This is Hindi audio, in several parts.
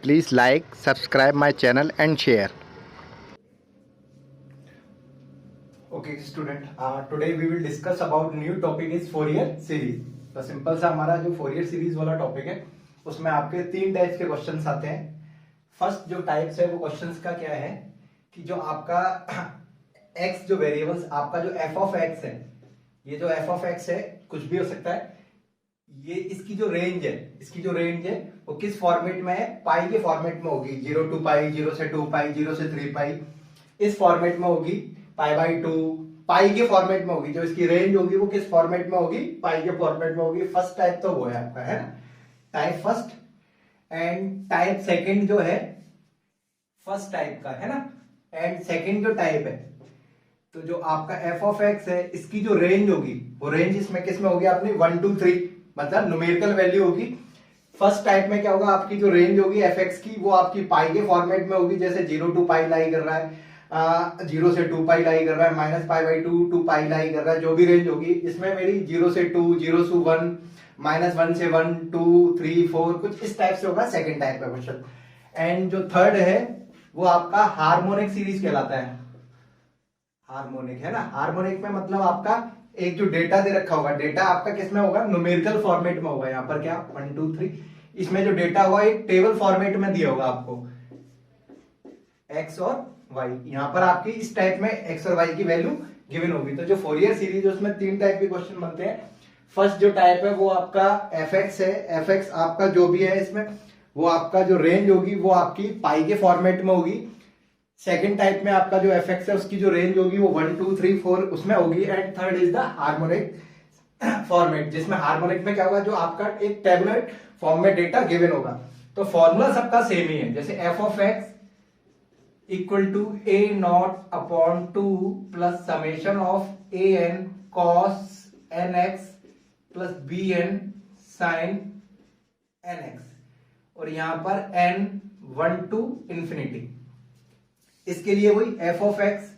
Please like, subscribe my channel and share. Okay student, today we will discuss about new topic is Fourier series। तो सिंपल सा हमारा जो फोरियर सीरीज वाला टॉपिक है उसमें आपके तीन टाइप्स के क्वेश्चंस आते हैं। फर्स्ट जो टाइप्स है वो क्वेश्चंस का क्या है कि जो आपका x जो वेरिएबल्स आपका जो f ऑफ x है, ये जो f ऑफ x है कुछ भी हो सकता है, ये इसकी जो रेंज है वो किस फॉर्मेट में है, पाई के फॉर्मेट में होगी। 0 टू पाई, 0 से 2 पाई, 0 से 3 पाई, इस फॉर्मेट में होगी। पाई बाई 2 पाई के फॉर्मेट में होगी। जो इसकी रेंज होगी वो किस फॉर्मेट में होगी, पाई के फॉर्मेट में होगी। फर्स्ट टाइप तो वो है आपका, है ना, type first. And type second जो है फर्स्ट टाइप का, है ना। एंड सेकंड जो टाइप है तो जो आपका f ऑफ x है इसकी जो रेंज होगी वो रेंज इसमें किस में होगी, आपने 1 2 3 मतलब न्यूमेरिकल वैल्यू होगी। फर्स्ट टाइप में क्या होगा, आपकी जो रेंज होगी fx की वो आपकी पाई के फॉर्मेट में होगी। जैसे 0 टू पाई लाई कर रहा है, 0 से 2 पाई लाई कर रहा है, माइनस पाई बाई 2 टू पाई लाई कर रहा है। जो भी रेंज होगी इसमें मेरी 0 से 2, 0 से 1, माइनस 1 से 1, 2 3 4 कुछ इस टाइप से होगा सेकेंड टाइप का क्वेश्चन। एंड जो थर्ड है वो आपका हार्मोनिक सीरीज कहलाता है। हार्मोनिक, है ना। हार्मोनिक में मतलब आपका एक जो डेटा दे रखा होगा, डेटा आपका किसमें होगा, न्यूमेरिकल फॉर्मेट में होगा। यहाँ पर क्या 1 2 3 इसमें जो डेटा होगा एक टेबल फॉर्मेट में दिया होगा आपको, एक्स और वाई। यहाँ पर आपकी इस टाइप में एक्स और वाई की वैल्यू गिवन होगी। तो जो फोरियर सीरीज है उसमें तीन टाइप के क्वेश्चन बनते हैं। फर्स्ट जो टाइप है वो आपका एफ एक्स है। एफ एक्स आपका जो भी है इसमें वो आपका जो रेंज होगी वो आपकी पाई के फॉर्मेट में होगी। सेकेंड टाइप में आपका जो एफ एक्स है उसकी जो रेंज होगी वो 1 2 3 4 उसमें होगी। And third is the harmonic format, जिसमें हार्मोनिक में क्या होगा, जो आपका एक टेबलेट फॉर्म में डेटा गिवन होगा। तो फॉर्मूला सबका सेम ही है। जैसे F of X equal to A naught upon 2 plus summation of A N cos N X plus B N sine N X, और यहां पर एन 1 टू इंफिनिटी। इसके लिए वही F of X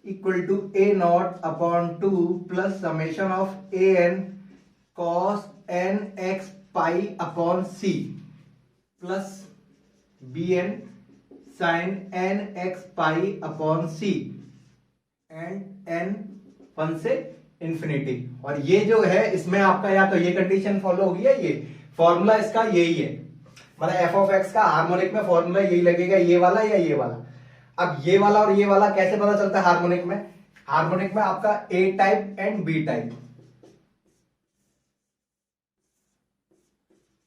equal to A naught upon 2 plus summation of A N cos N x pi upon C plus B N sine N x pi upon C and N 1 से इंफिनिटी। और ये जो है इसमें आपका या तो ये कंडीशन फॉलो होगी या ये फॉर्मूला इसका यही है। मतलब एफ ऑफ एक्स का हार्मोनिक में फॉर्मूला यही लगेगा, ये वाला या ये वाला। अब ये वाला और ये वाला कैसे पता चलता है हार्मोनिक में? हार्मोनिक में आपका a type and b type,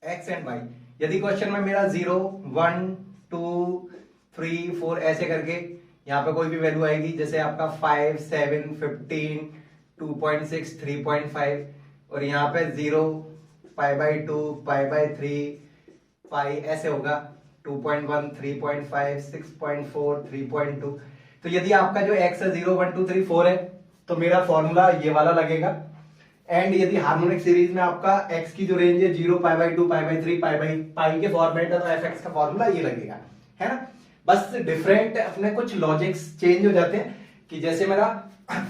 x and y. यदि क्वेश्चन में मेरा 0 1 2 3 4 ऐसे करके यहां पे कोई भी वैल्यू आएगी, जैसे आपका 5 7 15 2.6 3.5, और यहां पे 0 पाई बाई 2 पाई बाई 3 पाई ऐसे होगा, 2.1 3.5 6.4 3.2। तो यदि आपका जो x है 0 1 2 3 4 है तो मेरा फॉर्मूला ये वाला लगेगा। एंड यदि हार्मोनिक सीरीज में आपका x की जो रेंज है 0 pi by 2 pi by 3 pi by pi के फॉर्मेट है तो fx का फॉर्मूला ये लगेगा, है ना। बस डिफरेंट अपने कुछ लॉजिक्स चेंज हो जाते हैं कि जैसे मेरा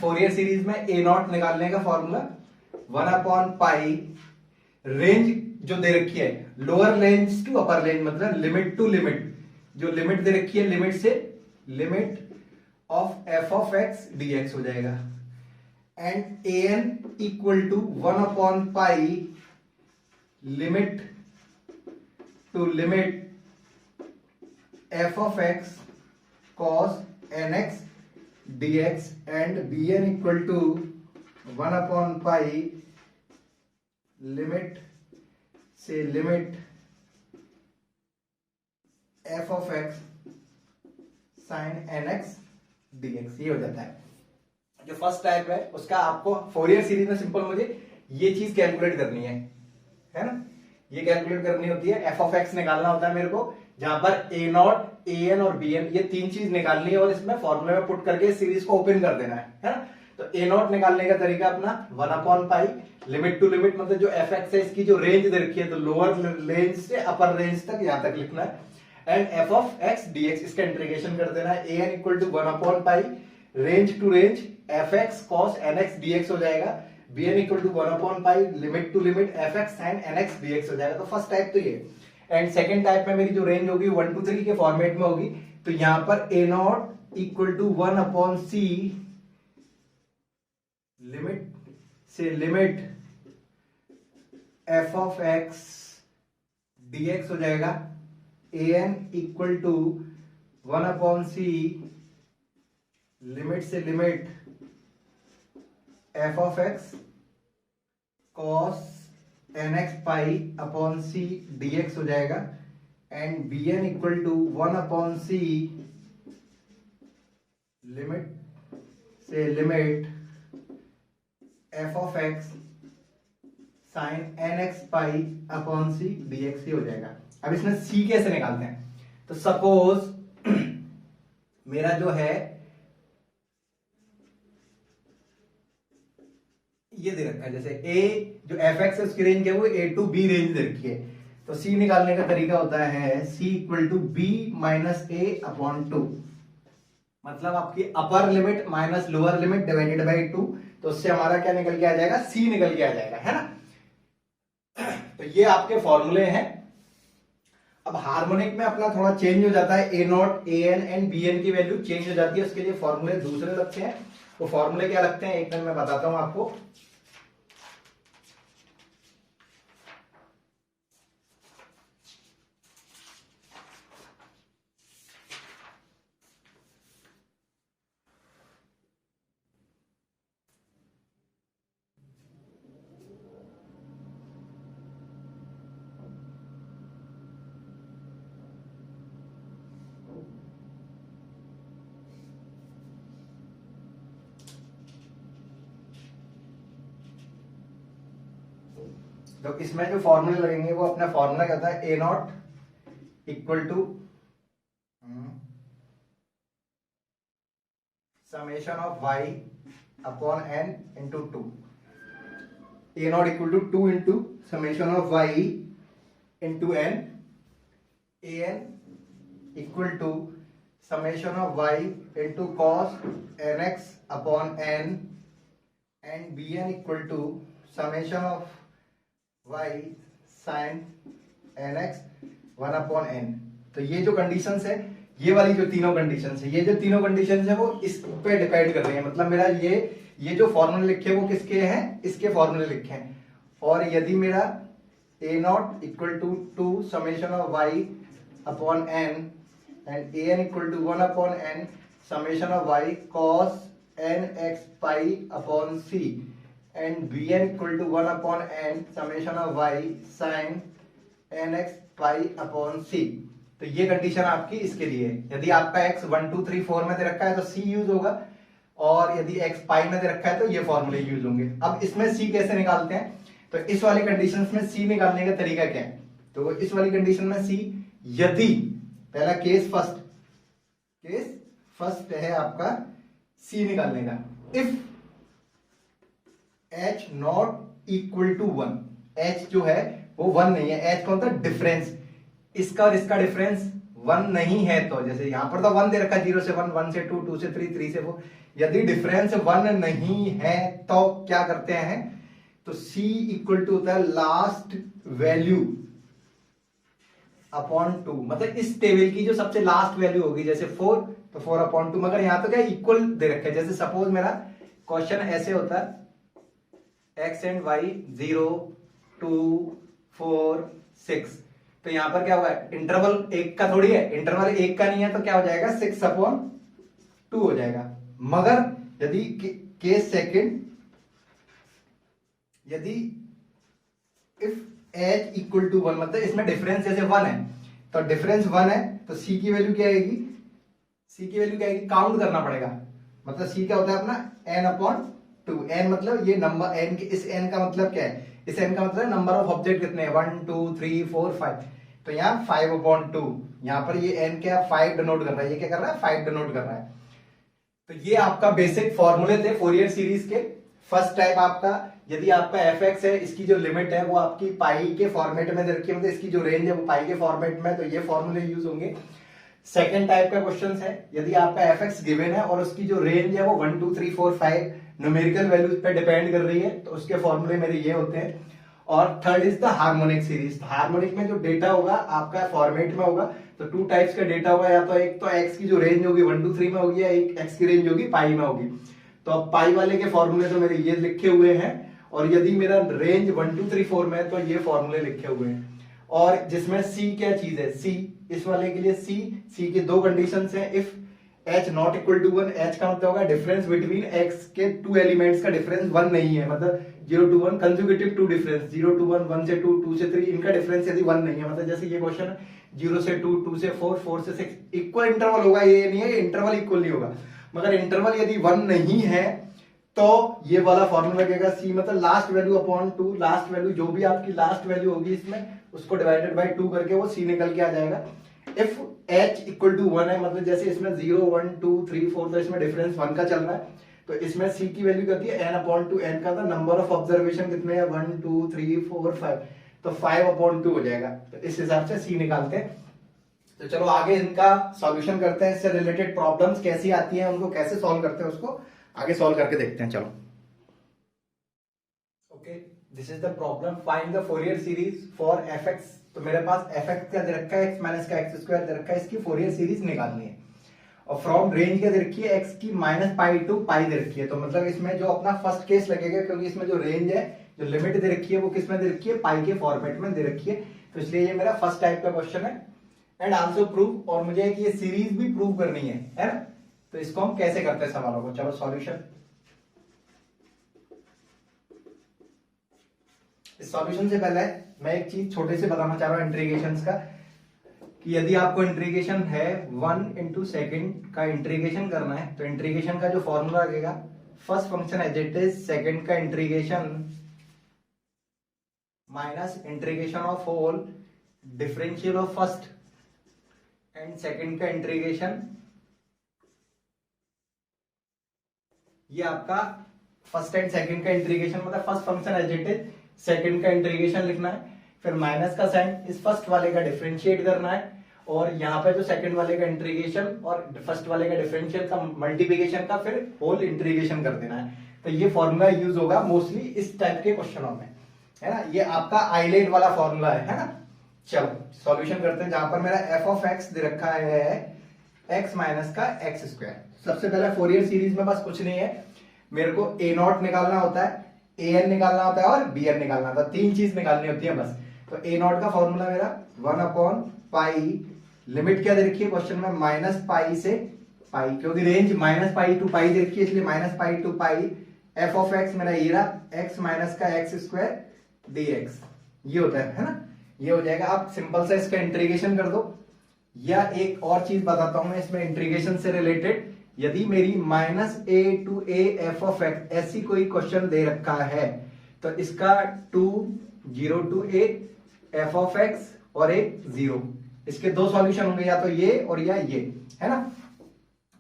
फोरियर सीरीज में ए नॉट निकालने का फॉर्मूला 1 अपॉन पाई रेंज जो दे रखी है, lower range to upper range मतलब लिमिट टू लिमिट, जो लिमिट दे रखी है लिमिट से limit of f of x d x हो जाएगा। And a N equal to 1 upon pi limit to limit F of x cos N x d x and B n equal to 1 upon pi limit से limit F of x sine N x d x, ये हो जाता है। जो फर्स्ट टाइप है उसका आपको फोरियर सीरीज में सिंपल मुझे ये चीज कैलकुलेट करनी है ना। ये कैलकुलेट करनी होती है, एफ ऑफ एक्स निकालना होता है मेरे को, जहां पर ए नॉट ए एन और बी एन ये तीन चीज निकालनी है और इसमें फॉर्मूले में पुट करके सीरीज को ओपन कर देना है ना। तो ए नॉट निकालने का तरीका अपना 1 upon pi limit to limit, मतलब जो एफ एक्स है इसकी जो रेंज दे रखी है तो लोअर रेंज से अपर रेंज तक यहां तक लिखना है। And f of x d x इसका इंटीग्रेशन कर देना है। A N equal to 1 upon pi range to range f x cos N x d x हो जाएगा। B n equal to 1 upon pi limit to limit f x sine N x d x हो जाएगा। तो फर्स्ट टाइप तो ये। एंड सेकेंड टाइप में मेरी जो रेंज होगी 1 to 3 के फॉर्मेट में होगी। तो यहां पर a naught equal to 1/c limit से limit F of x dx हो जाएगा। an equal to 1/c limit से limit F of x cos nx pi upon c dx हो जाएगा। And bn equal to 1/c limit से limit F of x sine nx pi upon c dx ही हो जाएगा। अब इसमें c कैसे निकालते हैं? तो सपोज मेरा जो है ये दे रखा है, जैसे a जो एफ एक्स है उसकी रेंज क्या है, वो a टू b रेंज दे रखी है। तो c निकालने का तरीका होता है c equal to b minus a upon 2, मतलब आपकी upper limit minus lower limit divided by 2। तो उससे हमारा क्या निकल के आ जाएगा, c निकल के आ जाएगा, है ना। तो ये आपके फॉर्मूले हैं। अब हार्मोनिक में अपना थोड़ा चेंज हो जाता है, ए naught A N and B n की वैल्यू चेंज हो जाती है, उसके लिए फॉर्मूले दूसरे लगते हैं। वो फॉर्मूले क्या लगते हैं एक मिनट में बताता हूं आपको। तो इसमें जो फॉर्मूले लगेंगे वो अपना फॉर्मूला क्या होता है, ए naught equal to summation of y upon n into 2। A naught equal to 2 into summation of y into n. A N equal to summation of y into cos N x upon n. And B n equal to summation of y sin nx 1/n। तो ये जो कंडीशंस है, ये वाली जो तीनों कंडीशंस है, ये जो तीनों कंडीशंस है वो इस पे डिपेंड कर रही है। मतलब मेरा ये जो फॉर्मूले लिखे वो किसके हैं, इसके फॉर्मूले लिखे हैं। और यदि मेरा a naught equal to 2 summation of y upon n and a n equal to 1/n summation of y cos nx pi upon c and bn equal to 1/n summation of y sin nx pi upon c। तो ये कंडीशन आपकी इसके लिए है। यदि आपका x 1 2 3 4 में दे रखा है तो c यूज होगा, और यदि x पाई में दे रखा है तो ये फॉर्मूले यूज होंगे। अब इसमें c कैसे निकालते हैं? तो इस वाली कंडीशन में c निकालने का तरीका क्या है? तो इस वाली कंडीशन में c, यदि पहला केस फर्स्ट है आपका c निकालने का, if h not equal to 1, h जो है वो 1 नहीं है, h कौन था, डिफरेंस, इसका और इसका डिफरेंस 1 नहीं है। तो जैसे यहां पर तो 1 दे रखा है, 0 से 1, 1 से 2, 2 से 3, 3 से 4। यदि डिफरेंस 1 नहीं है तो क्या करते हैं, तो c इक्वल टू होता है लास्ट वैल्यू अपॉन 2। मतलब इस टेबल की जो सबसे लास्ट वैल्यू होगी, जैसे 4 तो 4/2, मगर यहां तो क्या इक्वल दे रखा है। जैसे सपोज मेरा क्वेश्चन ऐसे होता है x एंड y 0 2 4 6, तो यहां पर क्या हुआ है, इंटरवल 1 का थोड़ी है, इंटरवल 1 का नहीं है, तो क्या हो जाएगा 6/2 हो जाएगा। मगर यदि केस सेकंड, यदि इफ h इक्वल टू 1, मतलब इसमें डिफरेंस जैसे 1 है, तो डिफरेंस 1 है तो c की वैल्यू क्या आएगी, c की वैल्यू क्या आएगी, काउंट करना पड़ेगा। मतलब c क्या होता है अपना n/2। n मतलब ये नंबर, n के इस n का मतलब क्या है, इस n का मतलब नंबर ऑफ ऑब्जेक्ट कितने हैं, 1 2 3 4 5। तो यहाँ 5/2, यहाँ पर ये n क्या 5 डिनोट कर रहा है, ये क्या कर रहा है 5 डिनोट कर रहा है। तो ये आपका बेसिक फॉर्मूले थे फोरियर सीरीज के। फर्स्ट टाइप आपका, यदि आपका एफ एक्स है, इसकी जो लिमिट है वो आपकी पाई के फॉर्मेट में दे रखी है, मतलब इसकी जो रेंज है वो पाई के फॉर्मेट में, तो ये फॉर्मूले यूज होंगे। सेकेंड टाइप का क्वेश्चन है, यदि आपका एफ एक्स गिवन है और उसकी जो रेंज है वो 1 2 3 4 5 न्यूमेरिकल वैल्यूज पे डिपेंड कर रही है, तो उसके फॉर्मूले मेरे ये होते हैं। और third is the harmonic series. Harmonic में जो डेटा होगा आपका फॉर्मेट में होगा, तो टू टाइप्स का डेटा होगा, या तो एक तो एक्स की जो रेंज होगी 1 2 3 में होगी, या एक एक्स की रेंज होगी पाई में होगी। तो अब पाई वाले के फॉर्मूले तो मेरे ये लिखे हुए हैं, और यदि मेरा रेंज 1 2 3 4 में है तो ये फॉर्मूले लिखे हुए हैं। और जिसमें सी क्या चीज है, सी इस वाले के लिए सी की दो कंडीशंस हैं। If h not equal to 1, h का मतलब होगा डिफरेंस बिटवीन x के टू एलिमेंट्स का डिफरेंस 1 नहीं है, मतलब 0 to 1 consecutive two difference, 0 to 1, 1 से 2, 2 से 3, इनका डिफरेंस यदि 1 नहीं है, मतलब जैसे ये क्वेश्चन है 0 से 2, 2 से 4, 4 से 6, इक्वल इंटरवल होगा, ये नहीं है इंटरवल इक्वल नहीं होगा, मगर इंटरवल यदि 1 नहीं है तो ये वाला फॉर्मूला लगेगा सी, मतलब last value upon 2, last value जो भी आपकी लास्ट वैल्यू होगी इसमें उसको डिवाइडेड बाय 2 करके वो सी निकल के आ जाएगा। इफ h इक्वल टू 1 है, मतलब जैसे इसमें 0 1 2 3 4, तो इसमें डिफरेंस 1 का चल रहा है, तो इसमें c की वैल्यू कितनी है n अपॉन 2, n का नंबर ऑफ ऑब्जर्वेशन कितने हैं 1 2 3 4 5, तो 5 अपॉन 2 हो जाएगा। तो इस हिसाब से c निकालते हैं। तो चलो आगे इनका सॉल्यूशन करते हैं, इससे रिलेटेड प्रॉब्लम्स कैसी आती हैं उनको कैसे सॉल्व करते हैं उसको आगे सॉल्व करके देखते हैं। चलो okay, this is the problem, find the Fourier series for fx। तो मेरे पास fx का दे रखा है x माइनस का x स्क्वायर दे रखा है, इसकी फोरियर सीरीज निकालनी है, और फ्रॉम रेंज क्या दे रखी है x की माइनस पाई टू पाई दे रखी है। तो मतलब इसमें जो अपना फर्स्ट केस लगेगा, क्योंकि इसमें जो रेंज है जो लिमिट दे रखी है वो किस में दे रखी है, पाई के फॉर्मेट में दे रखी है, तो इसलिए ये मेरा फर्स्ट टाइप का क्वेश्चन है। एंड आल्सो प्रूव, और मुझे एक ये सीरीज भी प्रूव करनी है ना, तो इसको हम कैसे करते हैं सवालों को। चलो सॉल्यूशन, इस सॉल्यूशन से पहले मैं एक चीज छोटे से बताना चाह रहा हूं इंटीग्रेशंस का, कि यदि आपको इंटीग्रेशन है 1 इंटू सेकेंड का इंटीग्रेशन करना है, तो इंटीग्रेशन का जो फॉर्मूला लगेगा first function as it is second का integration minus integration of whole differential of first and second का इंटीग्रेशन, ये आपका फर्स्ट एंड सेकेंड का इंटीग्रेशन, मतलब first function as it is second का इंटीग्रेशन लिखना है, फिर माइनस का साइन इस फर्स्ट वाले का डिफरेंशिएट करना है, और यहाँ पे जो सेकंड वाले का इंटीग्रेशन और फर्स्ट वाले का डिफरेंशियल का मल्टीप्लिकेशन का फिर होल इंटीग्रेशन कर देना है। तो ये फॉर्मूला यूज होगा मोस्टली इस टाइप के क्वेश्चनों में, है ना, ये आपका आइलेट वाला फॉर्मूला है ना। चलो सॉल्यूशन करते हैं, जहां पर मेरा एफ ऑफ एक्स दे रखा है एक्स माइनस का एक्स स्क्वायर। सबसे पहले फोरियर सीरीज में बस कुछ नहीं है, मेरे को ए नॉट निकालना होता है, ए एन निकालना होता है और बी एन निकालना होता है, तीन चीज निकालनी होती है बस। तो ए नॉट का फॉर्मूला मेरा 1 अपॉन पाई, लिमिट क्या दे रखी है क्वेश्चन में माइनस पाई से पाई, क्योंकि range minus pi to pi दे रखी है इसलिए minus pi to pi. F of x मेरा ये रहा एक्स माइनस का एक्स स्क्वायर डी एक्स, ये होता है ना, ये हो जाएगा। आप सिंपल सा इसका इंटीग्रेशन कर दो, या एक और चीज बताता हूं मैं इसमें इंटीग्रेशन से रिलेटेड, यदि मेरी minus A to A F of X ऐसी कोई क्वेश्चन दे रखा है तो इसका 2 0 to A F of X और एक 0, इसके दो सॉल्यूशन होंगे, या तो ये और या ये, है ना।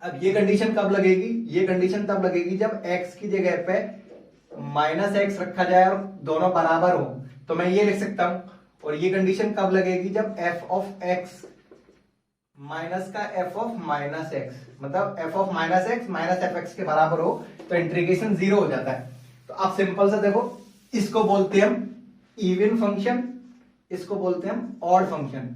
अब ये कंडीशन कब लगेगी, ये कंडीशन तब लगेगी जब x की जगह पे माइनस एक्स रखा जाए और दोनों बराबर हो, तो मैं ये लिख सकता हूं। और ये कंडीशन कब लगेगी जब f ऑफ x माइनस का f ऑफ माइनस एक्स, मतलब f of minus x minus F x के बराबर हो, तो इंटीग्रेशन 0 हो जाता है। तो आप सिंपल सा देखो, इसको बोलते हैं हम इवन फंक्शन, इसको बोलते हैं हम ऑड फंक्शन।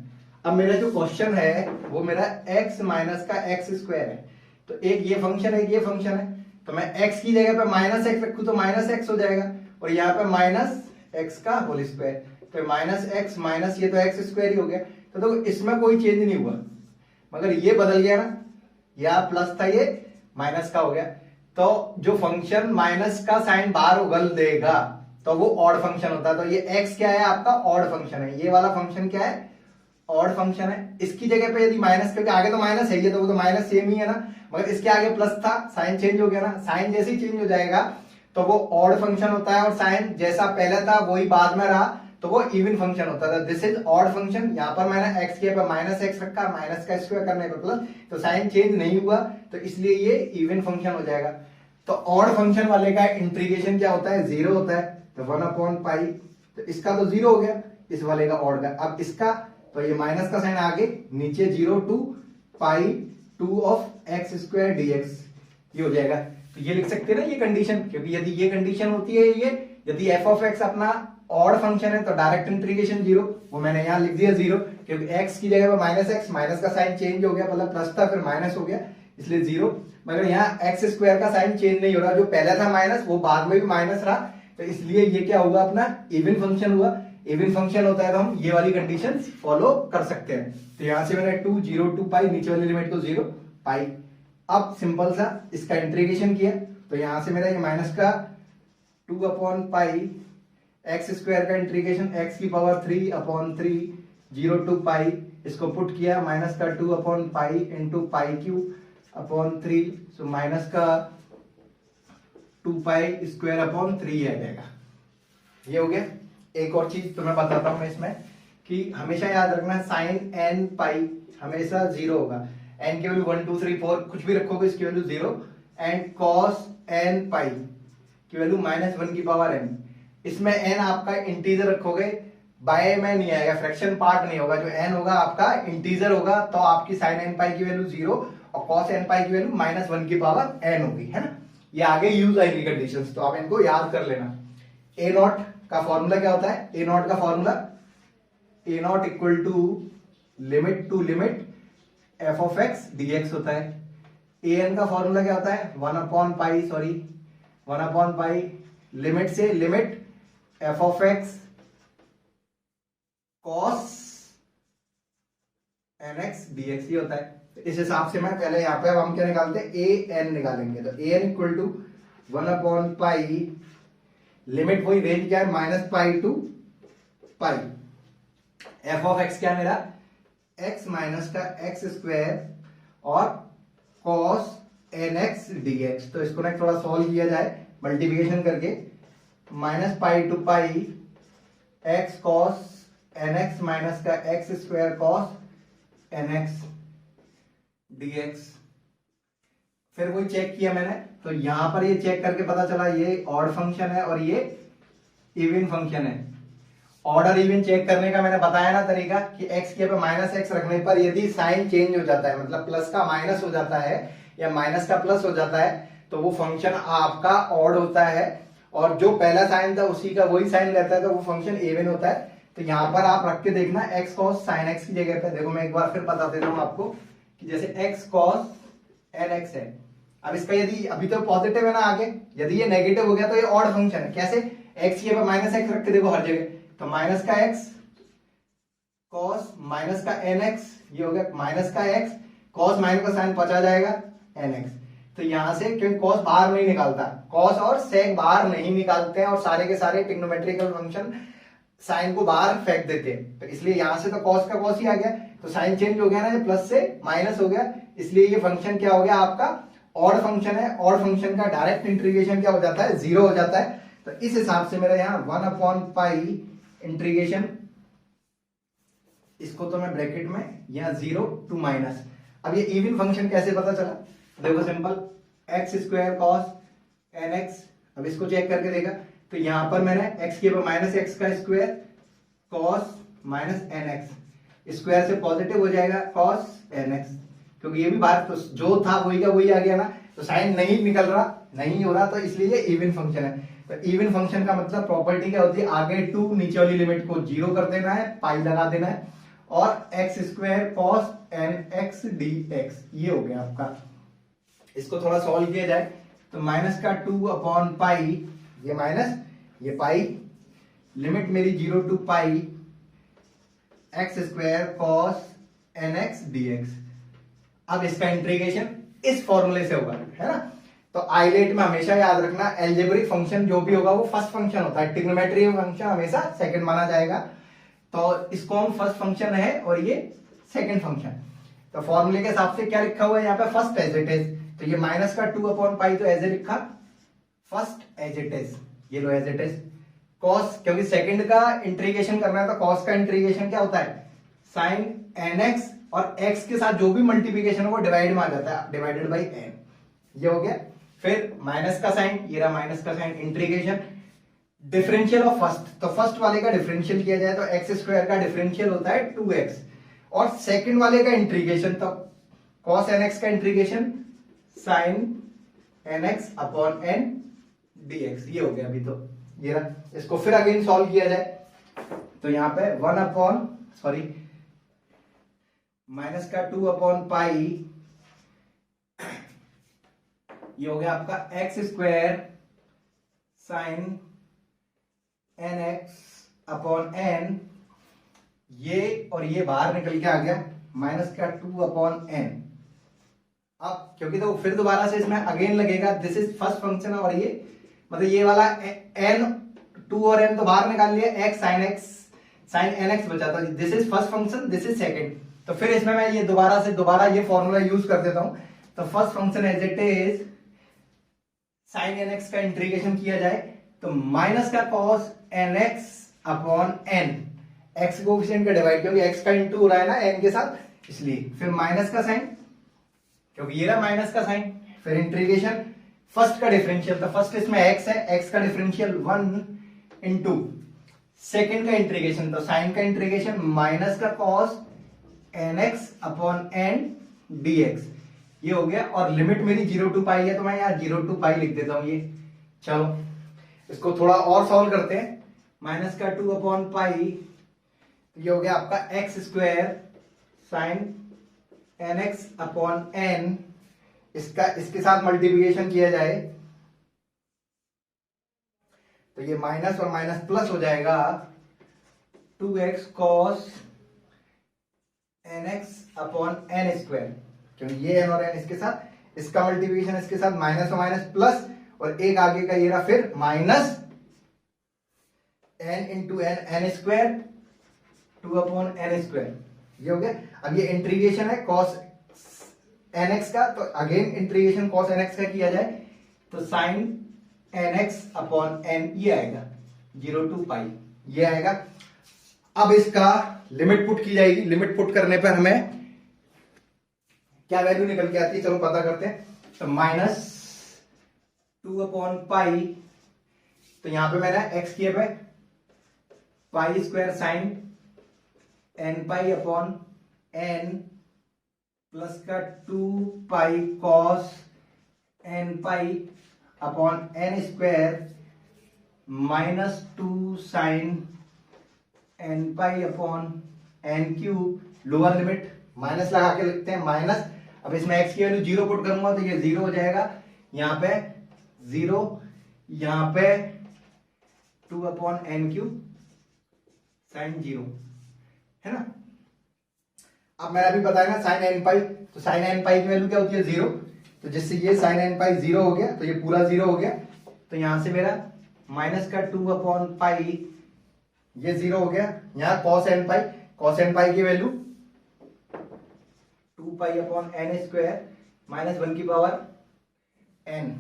अब मेरा जो क्वेश्चन है वो मेरा x माइनस का एक्स स्क्वायर है, तो एक ये फंक्शन है, एक ये फंक्शन है, तो मैं x की जगह पे माइनस एक्स रखूं तो माइनस एक्स हो जाएगा, और यहाँ पे माइनस एक्स का होल स्क्वायर, तो माइनस एक्स माइनस ये तो एक्स स्क्वायर ही हो गया। तो देखो इसमें कोई चेंज नहीं हुआ, मगर ये बदल गया ना, या प्लस था ये माइनस का हो गया, तो जो फंक्शन माइनस का साइन बाहर उगल देगा तो वो ऑड फंक्शन होता है। तो ये x क्या है आपका ऑड फंक्शन है, ये वाला फंक्शन क्या है ऑड फंक्शन है। इसकी जगह पे यदि माइनस, क्योंकि आगे तो माइनस है, ये तो वो तो माइनस सेम ही है ना, मगर इसके आगे प्लस था, साइन चेंज हो गया ना, साइन जैसे ही चेंज हो जाएगा तो वो ऑड फंक्शन होता है, और साइन जैसा पहले था वही बाद में रहा तो वो इवन फंक्शन होता था। This is odd function. यहाँ पर मैंने x के पे माइनस एक्स रखा, माइनस का स्क्वायर करने पे प्लस, तो साइन चेंज नहीं हुआ, तो इसलिए ये इवन फंक्शन हो जाएगा। तो ऑड फंक्शन वाले का इंटीग्रेशन क्या होता है 0 होता है, तो 1 अपॉन पाई, तो इसका तो 0 हो गया, इस वाले का ऑड का। अब इसका तो ये माइनस का साइन आगे नीचे 0 to pi 2 of X square DX, ये हो जाएगा। तो ये लिख सकते हैं ना ये कंडीशन, क्योंकि यदि ये कंडीशन होती है, ये यदि एफ ऑफ एक्स अपना ऑड फंक्शन है तो डायरेक्ट इंटीग्रेशन 0, वो मैंने यहाँ लिख दिया 0 क्योंकि x की जगह पे माइनस एक्स, माइनस का साइन चेंज हो गया, मतलब प्लस था फिर माइनस हो गया इसलिए 0। मगर यहाँ एक्स स्क्वायर का साइन चेंज नहीं हो रहा, जो पहला था माइनस वो बाद में भी माइनस रहा, तो इसलिए ये क्या होगा अपना इवन फंक्शन हुआ। इवन फंक्शन होता है तो हम ये वाली कंडीशन फॉलो कर सकते हैं। तो यहां से मैंने 2 0 टू पाई, नीचे वाली लिमिट को 0 पाई। अब सिंपल सा इसका इंटीग्रेशन किया तो यहां से मेरा ये माइनस का 2 अपॉन पाई एक्स स्क्वायर का इंटीग्रेशन x की पावर 3 अपॉन 3 0 टू पाई, इसको पुट किया माइनस का 2 upon pi into pi cube upon 3, so minus का 2 पाई स्क्वायर अपॉन 3 आ जाएगा। ये हो गया। एक और चीज तो मैं बताता हूं इसमें कि हमेशा याद रखना साइन एन पाई हमेशा 0 होगा। एन की वैल्यू 1 2 3 4 कुछ भी रखोगे इसकी value 0, and cos N pi की वैल्यू -1 की पावर n। इसमें n आपका इंटीजर रखोगे, बाय में नहीं आएगा, फ्रैक्शन पार्ट नहीं होगा, जो n होगा आपका इंटीजर होगा, तो आपकी साइन एन पाई की वैल्यू 0 और कॉस एन पाई की वैल्यू -1 की पावर n होगी, है ना। ये आगे यूज आएगी कंडीशंस, तो आप इनको याद कर लेना। ए नॉट का फॉर्मूला क्या होता है? ए नॉट का formula A naught equal to limit F of x DX होता है। ए एन का फॉर्मूला क्या होता है? 1 अपॉन पाई लिमिट से limit F of x cos N x d x ही होता है। तो इस हिसाब से मैं पहले यहां पे अब हम क्या निकालते हैं? ए एन निकालेंगे। तो A N equal to 1 upon pi limit, वही रेंज क्या है? Minus pi to pi. F of x क्या मेरा? एक्स माइनस का एक्स स्क्वायर और cos N x D x. तो इसको ना थोड़ा सॉल्व किया जाए मल्टीप्लिकेशन करके, minus pi to pi x cos N x minus का x square cos N x D x. फिर वही चेक किया मैंने, तो यहां पर ये चेक करके पता चला ये ऑड फंक्शन है और ये इवन फंक्शन है। ऑड और इवन चेक करने का मैंने बताया ना तरीका कि x के पे माइनस एक्स रखने पर यदि साइन चेंज हो जाता है, मतलब प्लस का माइनस हो जाता है या माइनस का प्लस हो जाता है, तो वो फंक्शन आपका ऑड होता है, और जो पहला साइन था उसी का वही साइन रहता है, तो वो फंक्शन इवन होता है। तो यहां पर आप रख के देखना x कॉस साइन x की जगह पे। देखो मैं एक बार फिर बता देता हूं आपको कि जैसे x कॉस एन एक्स है, अब इसका यदि अभी तो पॉजिटिव है ना, आगे यदि ये नेगेटिव हो गया तो ये ऑड फंक्शन है। कैसे? x की जगह माइनस एक्स रख के देखो हर जगह, तो माइनस का x कॉस माइनस का एन एक्स, ये हो गया माइनस का x कॉस माइनस का साइन बचा जाएगा एन एक्स। तो यहां से क्योंकि कॉस बाहर नहीं निकालता, कॉस और सेक बाहर नहीं निकालते हैं, और सारे के सारे ट्रिग्नोमेट्रिकल फंक्शन साइन को बाहर फेंक देते हैं, तो इसलिए यहां से तो कॉस का कॉस ही आ गया, तो साइन चेंज हो गया ना, प्लस से माइनस हो गया, इसलिए ये फंक्शन क्या हो गया आपका? ऑड फंक्शन है। ऑड फंक्शन का डायरेक्ट इंटीग्रेशन क्या हो जाता है? 0 हो जाता है। तो इस हिसाब से मेरा यहाँ 1 अपॉन पाई इंटीग्रेशन, इसको तो मैं ब्रैकेट में यहाँ 0 टू माइनस। अब ये इवन फंक्शन कैसे पता चला? देखो simple, X square cos N X. अब इसको चेक करके देखा तो यहां पर मैंने x के ऊपर माइनस एक्स का square cos minus N X, square से पॉजिटिव हो जाएगा कॉस एन एक्स, क्योंकि ये भी बाहर तो जो था वही का वही आ गया ना, तो साइन नहीं निकल रहा, नहीं हो रहा, तो इसलिए ये इवन फंक्शन है। तो इवन फंक्शन का मतलब प्रॉपर्टी क्या होती है? आगे 2 नीचे वाली लिमिट को 0 कर देना है, पाई लगा देना है, और X square cos N x D x, ये हो गया आपका। इसको थोड़ा सॉल्व किया जाए तो माइनस का 2 अपॉन पाई, ये माइनस ये पाई, लिमिट मेरी 0 to pi X square cos N x D x. अब इसका इंटीग्रेशन इस फॉर्मूले से होगा, है ना। तो आइलेट में हमेशा याद रखना, एल्जेब्रिक फंक्शन जो भी होगा वो फर्स्ट फंक्शन होता है, ट्रिग्नोमेट्री फंक्शन हमेशा सेकंड माना जाएगा। तो इसको हम फर्स्ट फंक्शन है और ये सेकंड फंक्शन। तो फॉर्मूले के हिसाब से क्या लिखा हुआ है यहाँ पे? First as it is. तो ये माइनस का 2 अपॉन पाई तो एज ए लिखा, फर्स्ट एज इट इज, ये लो एज इट इज। कॉस, क्योंकि सेकंड का इंटीग्रेशन करना है तो कॉस का इंटीग्रेशन क्या होता है? साइन एन एक्स, और x के साथ जो भी मल्टीप्लिकेशन है वो डिवाइड में आ जाता है, डिवाइडेड बाई n, ये हो गया। फिर माइनस का साइन, ये रहा माइनस का sine, integration differential of first, तो फर्स्ट वाले का डिफरेंशियल किया जाए तो एक्स स्क्वायर का डिफरेंशियल होता है 2x, और सेकंड वाले का इंटीग्रेशन तो cos nx का integration sin nx upon n dx, ये हो गया अभी तो, ये रहा, इसको फिर अगेन सॉल्व किया जाए तो यहाँ पे 1 अपॉन सॉरी माइनस का 2 अपॉन पाई, ये हो गया आपका X square sine N x upon N, ये और ये बाहर निकल के आ गया माइनस का 2 अपॉन एन। अब क्योंकि तो फिर दोबारा से इसमें अगेन लगेगा, दिस इज फर्स्ट फंक्शन और ये मतलब ये वाला एन 2 और एन तो बाहर निकाल लिया, एक्स साइन एन एक्स बचा था, this is first function, this is second. तो फिर इसमें मैं ये दोबारा ये फॉर्मूला यूज कर देता हूं। तो first function as it is sine N X का इंटीग्रेशन किया जाए तो माइनस का cos N x upon N, X coefficient का डिवाइड, क्योंकि एक्स का इंटू हो रहा है ना एन के साथ, इसलिए फिर माइनस का साइन, क्योंकि ये रहा माइनस का साइन, फिर इंटीग्रेशन फर्स्ट का डिफरेंशियल, तो फर्स्ट इसमें एक्स है, एक्स का डिफरेंशियल 1 इंटू सेकेंड का इंटीग्रेशन, तो साइन का इंटीग्रेशन माइनस का cos N x upon N D x, ये हो गया। और लिमिट मेरी 0 टू पाई है तो मैं यहाँ 0 टू पाई लिख देता हूं ये। चलो इसको थोड़ा और सॉल्व करते हैं, माइनस का 2 अपॉन पाई, तो ये हो गया आपका X square sine N x upon N, इसका इसके साथ मल्टीप्लिकेशन किया जाए तो ये माइनस और माइनस प्लस हो जाएगा 2x cos N x upon N square, क्योंकि ये एन और एन इसके साथ, इसका मल्टीप्लिकेशन इसके साथ माइनस और माइनस प्लस, और एक आगे का ये रहा फिर minus N into N, N square 2 upon N square, ये हो गया। अब ये इंटीग्रेशन है cos एन एक्स का, तो again integration cos N X का किया जाए तो sine N x upon N, ये आएगा 0 टू पाई, ये आएगा। अब इसका लिमिट पुट की जाएगी, लिमिट पुट करने पर हमें क्या वैल्यू निकल के आती है, चलो पता करते हैं। तो माइनस 2 अपॉन पाई, तो यहां पे मैंने एक्स किए पे pi square sine N pi upon N plus का 2 pi cos N pi upon N square minus 2 sine N pi upon N cube, lower limit minus लगा के लिखते हैं माइनस। अब इसमें x की वैल्यू 0 पुट करूंगा तो ये 0 हो जाएगा, यहाँ पे 0, यहाँ पे 2 अपॉन एन क्यूब साइन 0 है ना। अब मैंने अभी बताया ना साइन एन पाई, तो साइन एन पाई की वैल्यू क्या होती है 0, तो जिससे ये साइन एन पाई 0 हो गया तो ये पूरा 0 हो गया, तो यहां से मेरा माइनस का 2 अपॉन पाई, ये 0 हो गया। यहाँ कॉस एन पाई की value 2 pi upon N square minus 1 की पावर एन,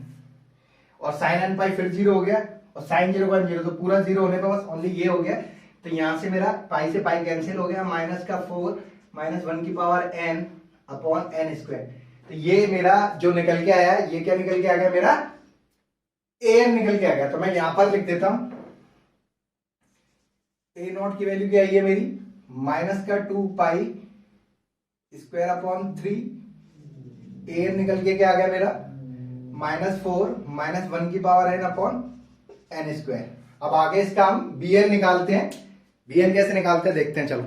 और साइन एन पाई फिर 0 हो गया, और साइन 0 तो पूरा 0 होने पर बस ओनली ये हो गया, तो यहां से मेरा पाई से पाई कैंसिल हो गया, माइनस का 4 माइनस 1 की power N upon N square. तो ये मेरा जो निकल के आया, ये क्या निकल के आ गया, मेरा एन निकल के आ गया। तो मैं यहां पर लिख देता हूं ए नॉट की वैल्यू क्या आई है मेरी, माइनस का 2 पाई स्क्वायर अपॉन 3, एन निकल के क्या आ गया मेरा माइनस 4 माइनस 1 की power N upon N square. अब आगे इसका हम बी एन निकालते हैं, बी एन कैसे निकालते हैं देखते हैं, चलो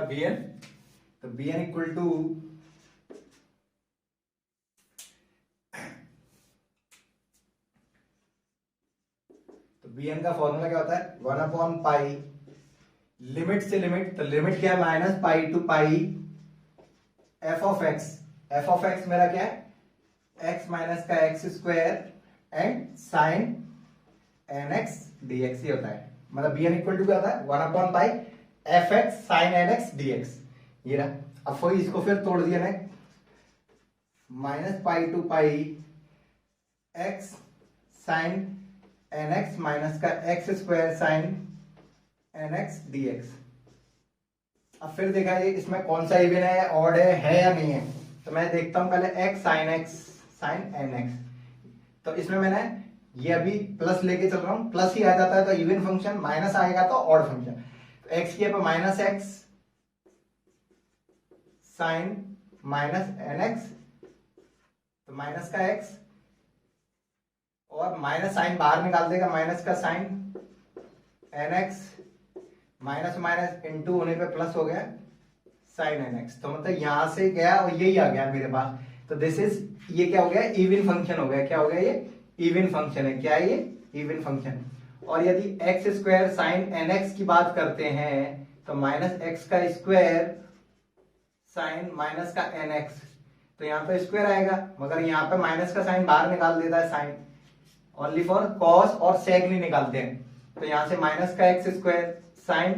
बी एन, तो b n equal to b n का फॉर्मूला क्या होता है 1 अपॉन पाई लिमिट से लिमिट, तो लिमिट क्या है minus pi to pi F of x मेरा क्या है एक्स माइनस का x square and sine N x D x, ये होता है। मतलब बी एन इक्वल टू क्या होता है 1 upon pi f x sine N x D x, ये रहा। अब कोई इसको फिर तोड़ दिया ना, minus pi to pi x sine N x minus का x square sine N x D x. अब फिर देखा ये इसमें कौन सा इवन है, ऑड है या नहीं है, तो मैं देखता हूं पहले एक्स साइन एन एक्स, तो इसमें मैंने ये अभी प्लस लेके चल रहा हूं, प्लस ही आ जाता है तो इवन फंक्शन, माइनस आएगा तो ऑड फंक्शन। तो एक्स की minus x sine minus N x, तो माइनस का एक्स और माइनस साइन बाहर निकाल देगा, माइनस का sine N x, minus minus into होने पे प्लस हो गया साइन एन एक्स। तो मतलब यहां से गया और यही आ गया मेरे पास। तो दिस इज, ये क्या हो गया, इवन फंक्शन हो गया। क्या हो गया, ये इवन फंक्शन है। क्या है ये, इवन फंक्शन। और यदि x square sine N x की बात करते हैं तो माइनस एक्स का स्क्वायर साइन माइनस का एन एक्स, तो यहाँ पे स्क्वायर आएगा, मगर यहाँ पे माइनस का साइन बाहर निकाल देता है साइन, ओनली फॉर कॉस और सेक नहीं निकालते हैं। तो यहाँ से माइनस का x square sine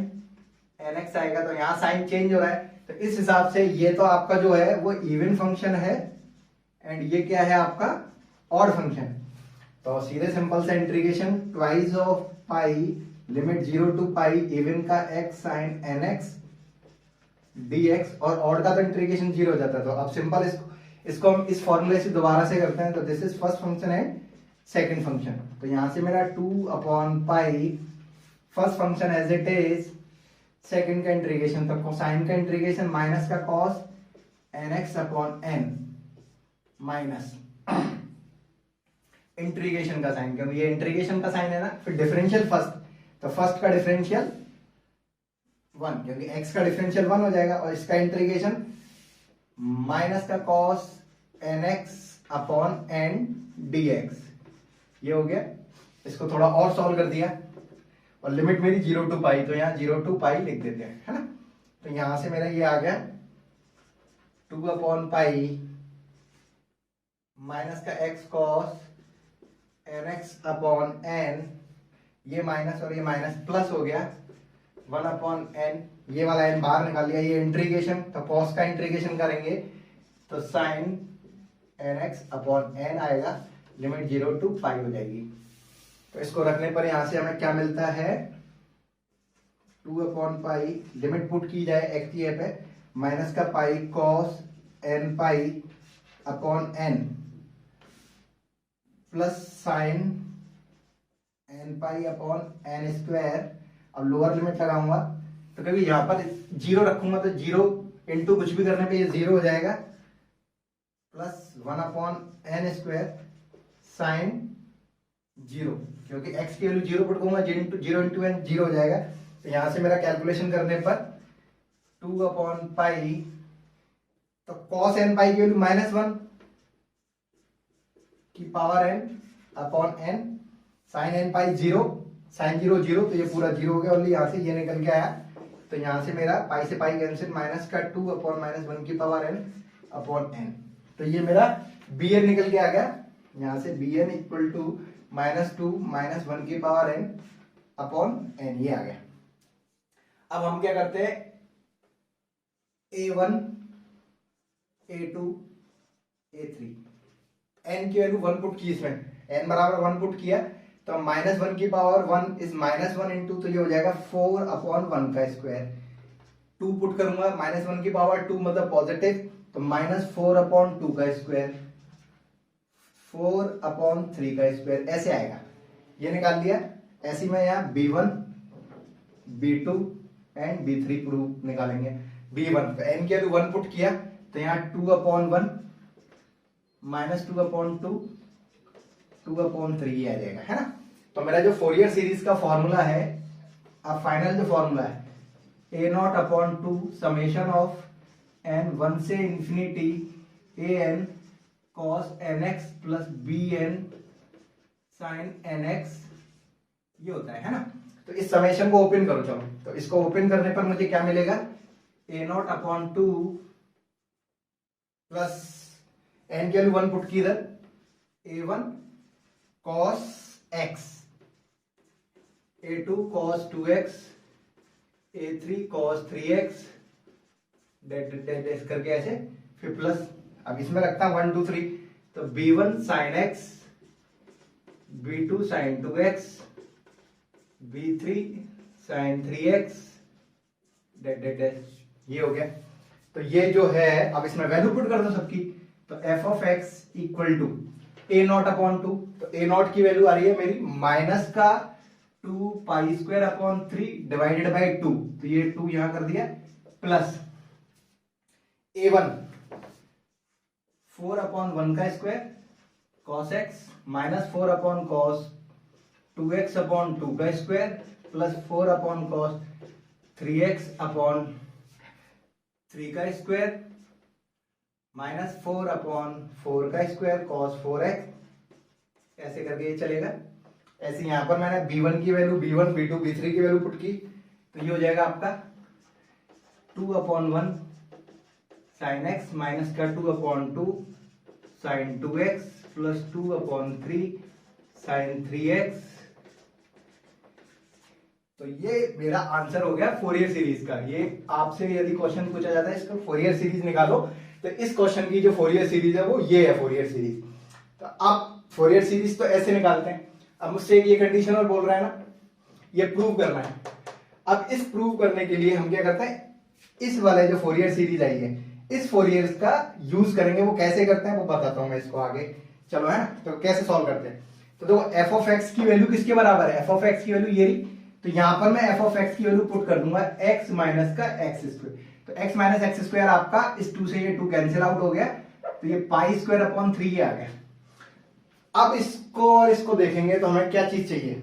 N x आएगा, तो यहाँ साइन चेंज हो रहा है। तो इस हिसाब से ये तो आपका जो है वो इवन फंक्शन है एंड ये क्या है आपका ऑड फंक्शन। तो सीधे सिंपल से integration twice of pi limit 0 to pi even का x sine N x dx, और ऑड का तो इंटीग्रेशन 0 हो जाता है। तो अब सिंपल इसको हम इस फॉर्मूले से दोबारा से करते हैं। तो this is first function and second function. तो यहां से मेरा 2 upon pi first function as it is, second का इंटीग्रेशन तो कोसाइन का इंटीग्रेशन माइनस का cos N x upon n minus integration का साइन, क्योंकि ये इंटीग्रेशन का साइन है ना। फिर डिफरेंशियल फर्स्ट, तो फर्स्ट का डिफरेंशियल 1, क्योंकि x का डिफरेंशियल 1 हो जाएगा, और इसका इंटीग्रेशन माइनस का cos N x upon N D x, ये हो गया। इसको थोड़ा और सॉल्व कर दिया और लिमिट मेरी 0 टू पाई, तो यहाँ 0 टू पाई लिख देते हैं, है ना। तो यहां से मेरा ये आ गया 2 अपॉन पाई माइनस का x cos N x upon N, ये माइनस और ये माइनस प्लस हो गया 1 अपॉन एन, ये वाला एन बाहर निकाल लिया, ये इंटीग्रेशन, तो कॉस का इंटीग्रेशन करेंगे तो sine N x upon n आएगा, लिमिट 0 टू पाई हो जाएगी। तो इसको रखने पर यहां से हमें क्या मिलता है, 2 अपॉन पाई लिमिट पुट की जाए एक्स की पे, माइनस का pi cos N pi upon N plus sine N pi upon N square. अब लोअर लिमिट लगाऊंगा तो क्योंकि यहां पर 0 रखूंगा तो 0 इंटू कुछ भी करने पे ये 0 हो जाएगा, plus 1 upon N square sine 0, क्योंकि x की वैल्यू 0 पुट करूंगा, 0 इंटू एन 0 हो जाएगा। तो यहां से मेरा कैलकुलेशन करने पर 2 अपॉन पाई, तो कॉस एन पाई की वैल्यू -1 की power n upon n, sine N pi 0, sine 0 0, तो ये पूरा 0 हो गया, ओनली यहां से ये निकल के आया। तो यहां से मेरा पाई से पाई कैंसिल, माइनस का 2 अपॉन -1 की पावर n अपॉन n, तो ये मेरा bn निकल के आ गया। यहां से bn इक्वल टू -2 -1 की पावर n अपॉन n, ये आ गया। अब हम क्या करते हैं, a1 a2 a3, n की वैल्यू 1 पुट की, इसमें n बराबर 1 पुट किया तो -1 की पावर 1 इज -1 इंटू, तो ये हो जाएगा 4 अपॉन 1 का स्क्वायर। 2 पुट करूंगा, -1 की पावर 2 मतलब पॉजिटिव, तो -4 अपॉन 2 का स्क्वायर, 4 अपॉन 3 का स्क्वायर, ऐसे आएगा। ये निकाल लिया। ऐसे में यहाँ b1 b2 and b3 proof निकालेंगे। b1 तो n की वैल्यू 1 पुट किया तो यहाँ 2 अपॉन 1 -2 अपॉन 2 2 अपॉन 3 ये आ जाएगा, है ना। तो मेरा जो फोरियर सीरीज का फॉर्मूला है, अब फाइनल जो फॉर्मूला है, a0 upon 2 summation of n 1 से infinity an cos nx plus bn sin nx, ये होता है ना। तो इस समेशन को ओपन करो, चलो। तो इसको ओपन करने पर मुझे क्या मिलेगा, a0 अपॉन 2 प्लस n की वैल्यू 1 पुट की इधर, a1 cos x, a2 cos 2x, a3 cos 3x, डेट करके ऐसे, फिर प्लस, अब इसमें रखता हूं 1 2 3, तो b1 sin x, b2 sin 2x, b3 sin 3x, डेट, ये हो गया। तो ये जो है, अब इसमें वैल्यू पुट कर दो सबकी, तो f of x equal to a0 upon 2, तो a0 की वैल्यू आ रही है मेरी माइनस का 2 पाई स्क्वायर अपॉन 3 डिवाइडेड बाई 2, तो ये 2 यहां कर दिया, प्लस a1 4 अपॉन 1 का square cos x minus 4 upon cos 2x upon 2 का square plus 4 upon cos 3x upon 3 का स्क्वायर माइनस 4 अपॉन 4 का स्क्वायर कॉस 4x, ऐसे करके ये चलेगा। ऐसे यहां पर मैंने b1 की वैल्यू b1 b2 b3 की वैल्यू पुट की, तो ये हो जाएगा आपका 2 अपॉन 1 साइन एक्स माइनस का 2 upon 2 sine 2x plus 2 upon 3 sine 3x। तो ये मेरा आंसर हो गया फोरियर सीरीज का। ये आपसे यदि क्वेश्चन पूछा जाता है इसका फोरियर सीरीज निकालो, तो इस क्वेश्चन की जो फोरियर सीरीज है वो ये है फोरियर सीरीज। तो आप फोरियर सीरीज तो ऐसे निकालते हैं। अब मुझसे ये कंडीशन और बोल रहा है ना, ये प्रूव करना है। अब इस प्रूव करने के लिए हम क्या करते हैं, इस वाले जो फोरियर सीरीज आई है इस फोरियर का यूज करेंगे। वो कैसे करते हैं वो बताता हूं मैं इसको आगे, चलो है ना। तो कैसे सॉल्व करते हैं, तो देखो एफ ऑफ एक्स की वैल्यू किसके बराबर है, एफ ऑफ एक्स की वैल्यू ये रही। तो यहां पर मैं एफ ऑफ एक्स की वैल्यू पुट कर दूंगा एक्स माइनस का एक्स स्क्वायर। तो एक्स माइनस एक्स स्क्वायर आपका इस 2 से ये 2 कैंसिल आउट हो गया, तो ये पाई स्क्वायर अपॉन 3 ये आ गया। अब इसको और इसको देखेंगे तो हमें क्या चीज चाहिए।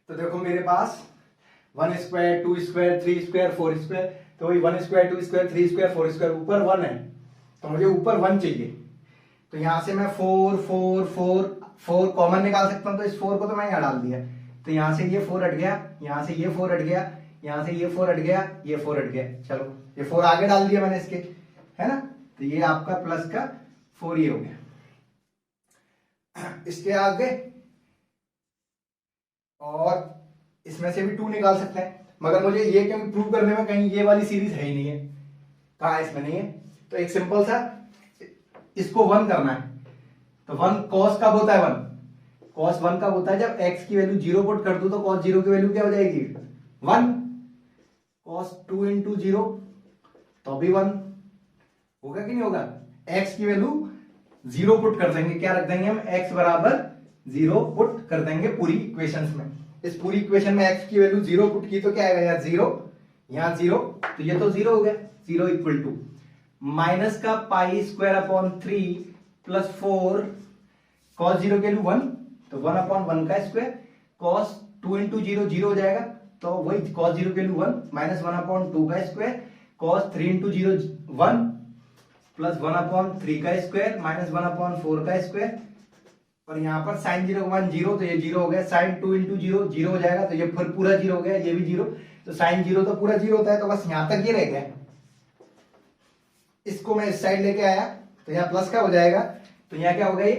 तो देखो मेरे पास 1 स्क्वायर 2 स्क्वायर 3 स्क्वायर 4 स्क्वायर, तो वही 1 स्क्वायर 2 स्क्वायर 3 स्क्वायर 4 स्क्वायर, ऊपर 1 है तो मुझे ऊपर 1 चाहिए। तो यहां से मैं 4 4 4 4 कॉमन निकाल सकता हूं, तो इस 4 को तो मैं यहां डाल दिया, तो यहां से ये 4 हट गया, यहां से ये 4 हट गया, यहां से ये 4 हट गया, ये 4 हट गया। चलो ये 4 आगे डाल दिया मैंने इसके, है ना। तो ये आपका प्लस का 4 ये हो गया। इसके आगे और इसमें से भी 2 निकाल सकते हैं, मगर मुझे ये क्योंकि प्रूव करने में कहीं ये वाली सीरीज है ही नहीं है, कहा इसमें नहीं है। तो एक सिंपल सा इसको 1 करना है। तो 1 कॉस कब होता है, 1 कॉस 1 कब होता है जब x की वैल्यू 0 पुट कर दूं, तो कॉस 0 की वैल्यू क्या हो जाएगी 1। कॉस 2 इंटू 0 तो भी 1 होगा कि नहीं होगा। x की वैल्यू 0 पुट कर देंगे, क्या रख देंगे हम, x बराबर 0 पुट कर देंगे पूरी इक्वेशंस में। इस पूरी इक्वेशन में x की वैल्यू 0 पुट की तो क्या आएगा यार 0, यहां 0, तो ये तो 0 हो गया। 0 इक्वल टू माइनस का पाई स्क्वायर अपॉन 3 प्लस 4 कॉस 0 के लिए 1, तो 1 अपॉन 1 का स्क्वायर, कॉस 2 इंटू 0 0 हो जाएगा, तो वही कॉस 0 के लिए 1 माइनस 1 अपॉन 2 का square, cos 3 into 0 1 plus 1 upon 3 का स्क्वायर माइनस 1 अपॉन 4 का स्क्वायर, और यहाँ पर साइन 0 1 0, तो ये 0 हो गया। साइन 2 इंटू 0 0 हो जाएगा, तो ये फिर पूरा 0 हो गया, ये भी 0। तो साइन 0 तो पूरा 0 होता है, तो बस यहां तक ये रह गया। इसको मैं इस साइड लेके आया, तो यहाँ प्लस का हो जाएगा, तो यहाँ क्या होगा, ये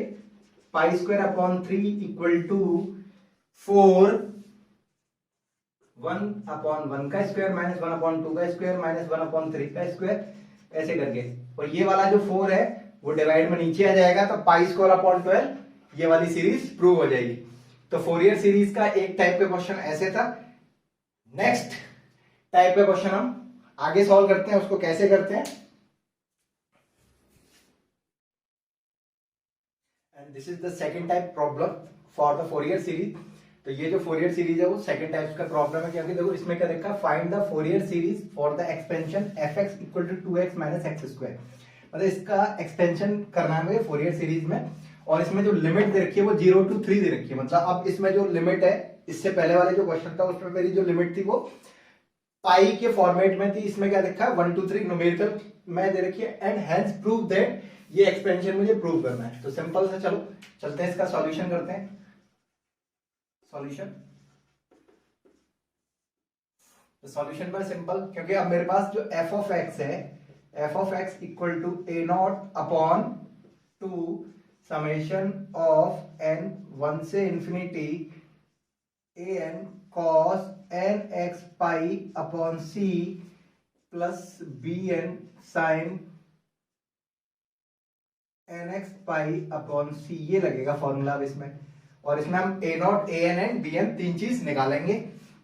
pi square upon 3 equal to 4 1 upon 1 का स्क्वायर माइनस 1 अपॉन 2 का स्क्वायर माइनस 1 अपॉन 3 का स्क्वायर, ऐसे करके। और ये वाला जो 4 है वो डिवाइड में नीचे आ जाएगा, तो पाई स्क्वायर अपॉन 12 ये वाली सीरीज प्रूव हो जाएगी। तो फोरियर सीरीज का एक टाइप का क्वेश्चन ऐसे था। नेक्स्ट टाइप का क्वेश्चन हम आगे सॉल्व करते हैं, उसको कैसे करते हैं, and this is the second type problem for the Fourier series. तो ये जो फोरियर सीरीज है वो सेकंड टाइप का प्रॉब्लम है, क्योंकि देखो इसमें क्या देखा, find the Fourier series for the expansion fx equal to 2x minus x square. मतलब इसका एक्सपेंशन करना है फोरियर सीरीज में, और इसमें जो लिमिट दे रखी है वो 0 to 3 दे रखी है। मतलब अब इसमें जो लिमिट है, इससे पहले वाले जो क्वेश्चन था उसमें मेरी जो लिमिट थी वो पाई के फॉर्मेट में थी, इसमें क्या देखा 1 to 3 न्यूमेरिकल में दे रखी है, एंड हेंस प्रूव दैट ये एक्सपेंशन मुझे प्रूव करना है। तो सिंपल से चलो चलते हैं, इसका सॉल्यूशन करते हैं। सॉल्यूशन सॉल्यूशन पर सिंपल, क्योंकि अब मेरे पास जो एफ ऑफ एक्स है, F of X equal to A naught upon 2 summation of N 1 से infinity A N cos N x pi upon C plus B N sine N x pi upon C, ये लगेगा फॉर्मूला अब इसमें। और इसमें हम A naught A N and B N 3 चीज निकालेंगे।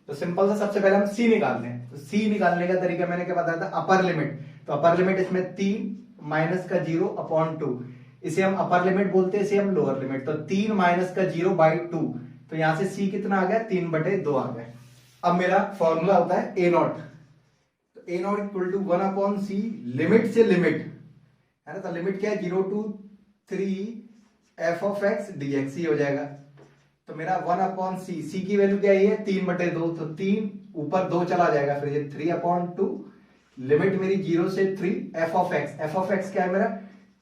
तो सिंपल सा सबसे पहले हम सी निकालते हैं। तो सी निकालने का तरीका मैंने क्या बताया था, अपर लिमिट। तो अपर लिमिट इसमें 3 माइनस का 0 अपॉन 2, इसे हम अपर लिमिट बोलते हैं, इसे हम लोअर लिमिट। तो 3 माइनस का 0 बाई 2, तो यहां से सी कितना आ गया 3/2 आ गया। अब मेरा फॉर्मूला होता है ए नॉट, तो A naught equal to 1 upon C limit से लिमिट, है ना। तो लिमिट क्या है 0 to 3 F of X D X ही हो जाएगा। तो मेरा 1/c, सी की वैल्यू क्या है 3/2, तो 3 ऊपर 2 चला जाएगा, फिर ये 3/2 लिमिट मेरी 0 से 3 एफ ऑफ एक्स क्या है मेरा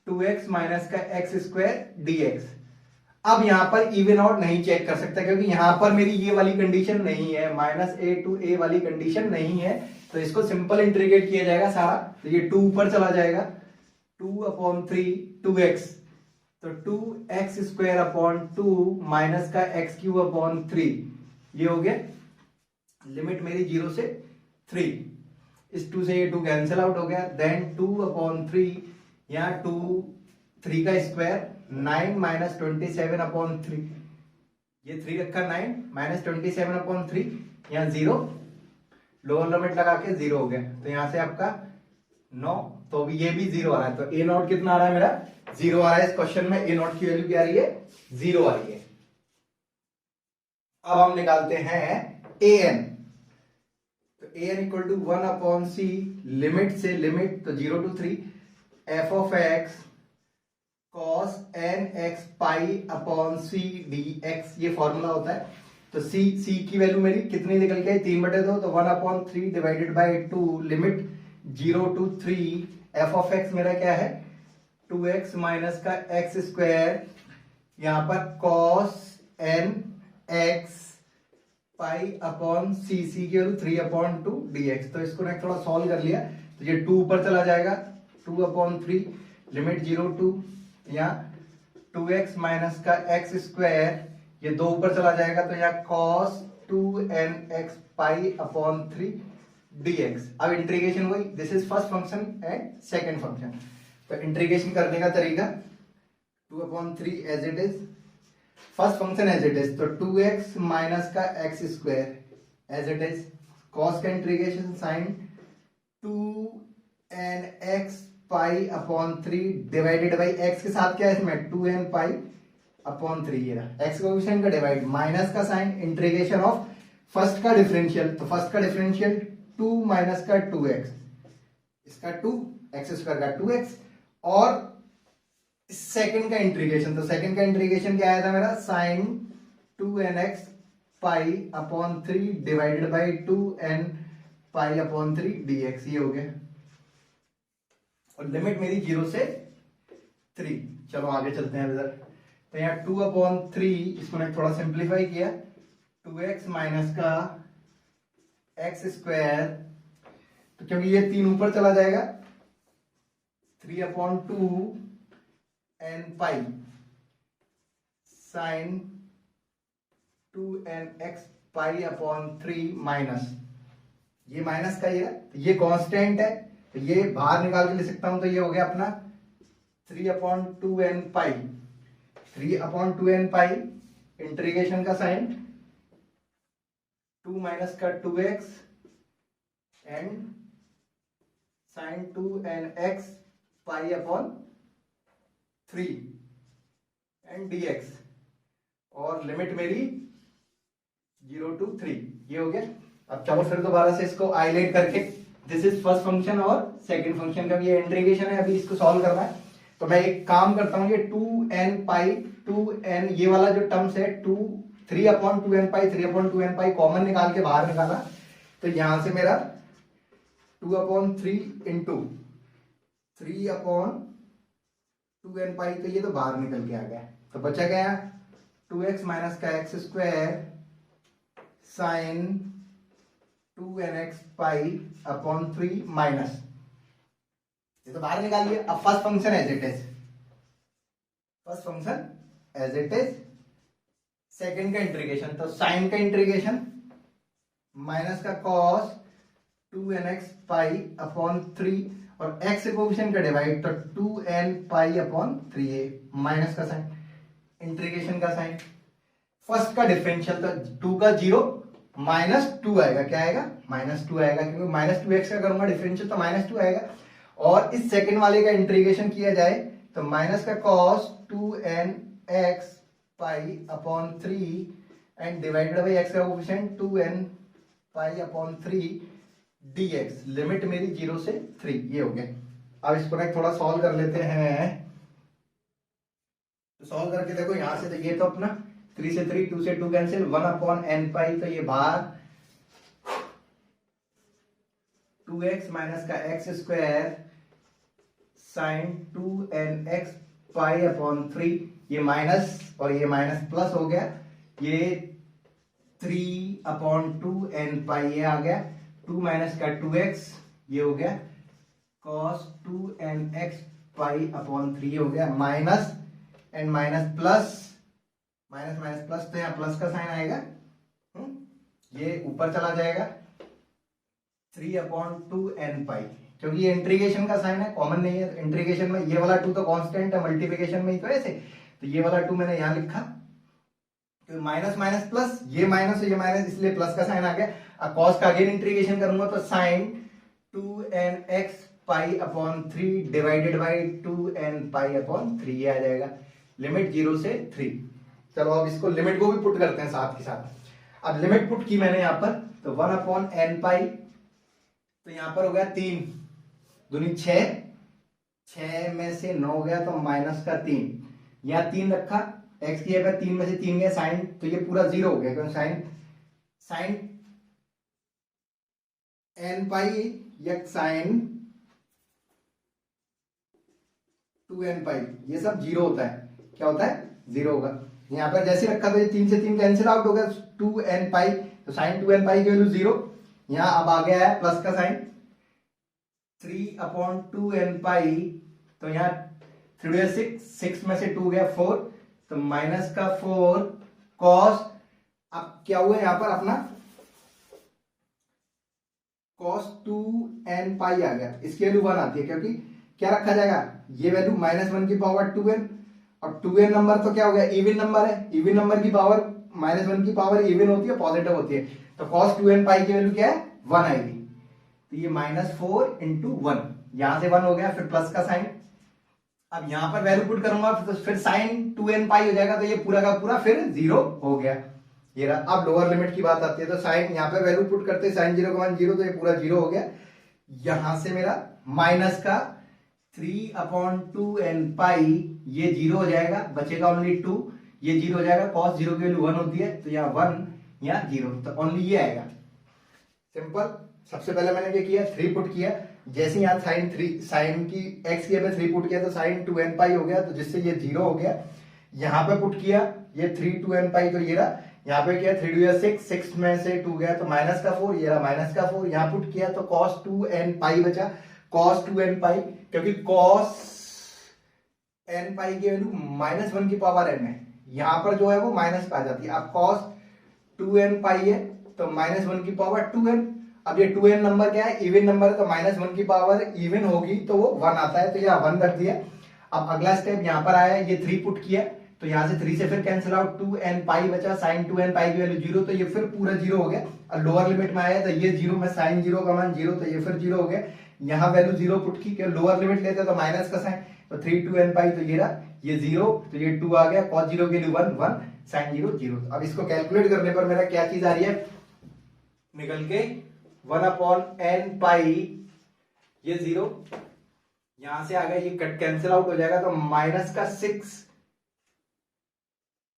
2x माइनस का एक्स स्क्वायर dx। अब यहां पर इवन आउट नहीं चेक कर सकता क्योंकि यहां पर मेरी ये वाली कंडीशन नहीं है, -a to a वाली कंडीशन नहीं है, तो इसको सिंपल इंटीग्रेट किया जाएगा सारा, तो ये 2 ऊपर चला जाएगा, 2/3 2x, तो 2x स्क्वायर अपॉन 2 माइनस का x³ 3, ये हो गया लिमिट मेरी 0 से 3। इस 2 से ये 2 कैंसिल आउट हो गया, देन 2/3, यहाँ 2 3 का स्क्वायर 9 माइनस 27/3, ये 3 रखा 9 माइनस 27/3, यहाँ 0 लोअर लिमिट लगा के 0 हो गया, तो यहां से आपका 9, तो अभी ये भी 0 आ रहा है, तो ए नॉट कितना आ रहा है मेरा 0 आ रहा है। इस क्वेश्चन में ए नॉट की वैल्यू क्या आ रही है 0 आ रही है। अब हम निकालते हैं ए एन, तो A N equal to 1/c limit से लिमिट, तो 0 to 3 F of X cos nx π/c dx, ये फॉर्मूला होता है। तो c की वैल्यू मेरी कितनी निकल के आई 3/2, तो 1/3 divided by 2 limit 0 to 3 F of x मेरा क्या है 2x माइनस का एक्स स्क्वायर, यहां पर cos nx π/c, c की वैल्यू 3/2 dx, तो इसको मैं थोड़ा सॉल्व कर लिया, तो ये 2 ऊपर चला जाएगा, 2/3 लिमिट 0 to यहाँ 2x माइनस का एक्स स्क्वायर, ये 2 ऊपर चला जाएगा, तो यहाँ cos 2nx π/3 dx। अब इंटीग्रेशन वही, this is first function and second function, तो इंटीग्रेशन करने का तरीका 2/3 as it is, first function as it is, तो 2x माइनस का x square as it is, cos का integration sine 2nx π/3 divided by x के साथ क्या है इसमें 2n π/3, ये रहा x कोएफिशिएंट का डिवाइड, माइनस का साइन इंटीग्रेशन ऑफ फर्स्ट का डिफरेंशियल, तो फर्स्ट का डिफरेंशियल 2 माइनस का 2x, इसका 2 एक्स स्क्वायर का 2x, और सेकंड का इंटीग्रेशन, तो सेकंड का इंटीग्रेशन क्या आया था मेरा sign 2nx π/3 divided by 2n π/3 dx, ये हो गया, और लिमिट मेरी 0 से 3। चलो आगे चलते हैं इधर, तो यहाँ 2/3, इसको मैंने थोड़ा सिंप्लीफाई किया, 2x माइनस का एक्स स्क्वायर, तो क्योंकि ये 3 ऊपर चला जाएगा 3/2 n pi sine 2nx π/3 minus, ये माइनस का ये कांस्टेंट है, तो ये बाहर निकाल के लिख सकता हूं, तो ये हो गया अपना 3/2n pi, 3/2n pi integration का साइन 2 माइनस का 2x and sine 2nx π/3 and dx, और लिमिट मेरी 0 to 3, ये हो गया। अब चलो फिर दोबारा से इसको हाईलाइट करके, दिस इज फर्स्ट फंक्शन और सेकंड फंक्शन का ये इंटीग्रेशन है, अभी इसको सॉल्व करना है, तो मैं एक काम करता हूँ, ये 2n पाई 2n, ये वाला जो टर्म्स है 3/2n pi 3/2n pi common निकाल के बाहर निकाला, तो यहां से मेरा 2/3 इंटू 3/2n पाई, तो ये तो बाहर निकल के आ गया, तो बचा गया 2x माइनस का x square sign 2nx π/3 minus, ये तो बाहर निकाल लिया। अब first function as it is, first function as it is, second का इंटीग्रेशन, तो साइन का इंटीग्रेशन माइनस का cos 2nx π/3 और x कोएफिशिएंट का डिवाइड, तो 2n π/3 है, माइनस का साइन इंटीग्रेशन का साइन, फर्स्ट का डिफरेंशियल, तो 2 का 0 -2 आएगा, क्या आएगा -2 आएगा, क्योंकि -2x का करूंगा डिफरेंशियल तो -2 आएगा, और इस सेकंड वाले का इंटीग्रेशन किया जाए तो माइनस का cos 2nx π/3 and divided by x का कोएफिशिएंट 2n π/3 dx, लिमिट मेरी 0 से 3, ये हो गया। अब इसको ना थोड़ा सॉल्व कर लेते हैं, तो सॉल्व करके देखो यहां से, तो ये तो अपना 3 से 3, 2 से 2 कैंसिल, 1/n पाई, तो ये बाहर 2x माइनस का x square sign 2nx pi upon 3, ये माइनस और ये माइनस प्लस हो गया, ये 3/2n पाई ये आ गया, 2 माइनस का 2x ये हो गया cos 2nx पाई अपॉन 3 हो गया, minus and minus plus, minus minus plus, तो यहाँ प्लस का साइन आएगा, ये ऊपर चला जाएगा 3/2n पाई, क्योंकि ये इंटीग्रेशन का साइन है, कॉमन नहीं है, इंटीग्रेशन में ये वाला 2 तो कांस्टेंट है, मल्टीप्लिकेशन में ही तो ऐसे, तो ये वाला 2 मैंने यहां लिखा, तो माइनस माइनस प्लस, ये माइनस ये माइनस, इसलिए प्लस का साइन आ गया। अब कॉस का अगेन इंटीग्रेशन करूंगा तो sine 2nx pi upon 3 divided by 2n pi upon 3 ये आ जाएगा, लिमिट 0 से 3। चलो अब इसको लिमिट को भी पुट करते हैं साथ के साथ। अब लिमिट पुट की मैंने यहां पर, तो 1/n पाई, तो यहां पर हो गया 3 दूनी 6, 6 में से 9 हो गया तो माइनस का 3, यहां 3 रखा, एक्स की जगह 3 में से 3 गया, साइन तो ये पूरा 0 हो गया, क्योंकि साइन n पाई या साइन 2n पाई, ये सब 0 होता है, क्या होता है 0 होगा। यहाँ पर जैसे रखा तो ये 3 से 3 कैंसिल आउट हो गया, 2n पाई, तो साइन 2n पाई की वैल्यू 0, यहाँ अब आ गया है प्लस का साइन 3/2n पाई, तो यहाँ 3 6, 6 में से 2 गया 4, तो माइनस का 4 कॉस, अब क्या हुआ यहाँ पर अपना cos 2n पाई आ गया, इसकी वैल्यू 1 आती है, क्योंकि क्या रखा जाएगा, ये वैल्यू -1 की पावर 2n, और 2n नंबर तो क्या हो गया, इवन नंबर है, इवन नंबर की पावर -1 की पावर इवन होती है, पॉजिटिव होती है, तो cos 2n पाई की वैल्यू क्या है 1 आएगी, तो ये -4 × 1, यहां से 1 हो गया, फिर प्लस का साइन, अब यहां पर वैल्यू पुट करूंगा तो फिर साइन 2n पाई हो जाएगा, तो ये पूरा का पूरा फिर 0 हो गया, ये रहा। अब लोअर लिमिट की बात आती है, तो साइन यहाँ पे वैल्यू पुट करते साइन 0 का मान 0, तो ये पूरा 0 हो गया, यहां से मेरा माइनस का 3/2n पाई, ये 0 हो जाएगा, बचेगा ओनली 2, ये 0 हो जाएगा, cos 0 की वैल्यू 1 होती है, तो यहाँ 1 यहाँ 0, तो ओनली ये आएगा, सिंपल। सबसे पहले मैंने क्या किया, 3 पुट किया, जैसे यहाँ साइन की एक्स की जगह 3 पुट किया तो साइन 2n पाई हो गया, तो जिससे ये 0 हो गया, यहाँ पे पुट किया ये 3/2n पाई, तो ये रहा, यहाँ पे किया 3 2 6, 6 में से 2 गया तो माइनस का 4, ये रहा माइनस का 4, यहाँ पुट किया तो cos 2n पाई बचा, cos 2n पाई, क्योंकि cos n पाई की वैल्यू -1 की पावर n है, यहाँ पर जो है वो माइनस पे आ जाती है, अब cos 2n पाई है तो -1 की पावर 2n, अब ये 2n नंबर क्या है, इवन नंबर है, तो -1 की पावर इवन होगी तो वो 1 आता है, तो यहाँ 1 रख दिया। अब अगला स्टेप यहाँ पर आया, ये 3 पुट किया, तो यहां से 3 से फिर कैंसिल आउट, 2n पाई बचा, साइन 2n पाई की वैल्यू 0, तो ये फिर पूरा 0 हो गया, और लोअर लिमिट में आया तो ये 0 में साइन 0 का मान 0, तो ये फिर 0 हो गया, यहाँ वैल्यू 0 पुट की, लोअर लिमिट लेते तो माइनस का साइन, तो 3/2n पाई, तो ये रहा, ये 0, तो ये 2 आ गया, cos 0 की वैल्यू 1 1, साइन 0 0। अब इसको कैलकुलेट करने पर मेरा क्या चीज आ रही है निकल के, 1/n पाई, ये 0 यहां से आ गया, ये कट कैंसिल आउट हो जाएगा, तो माइनस का 6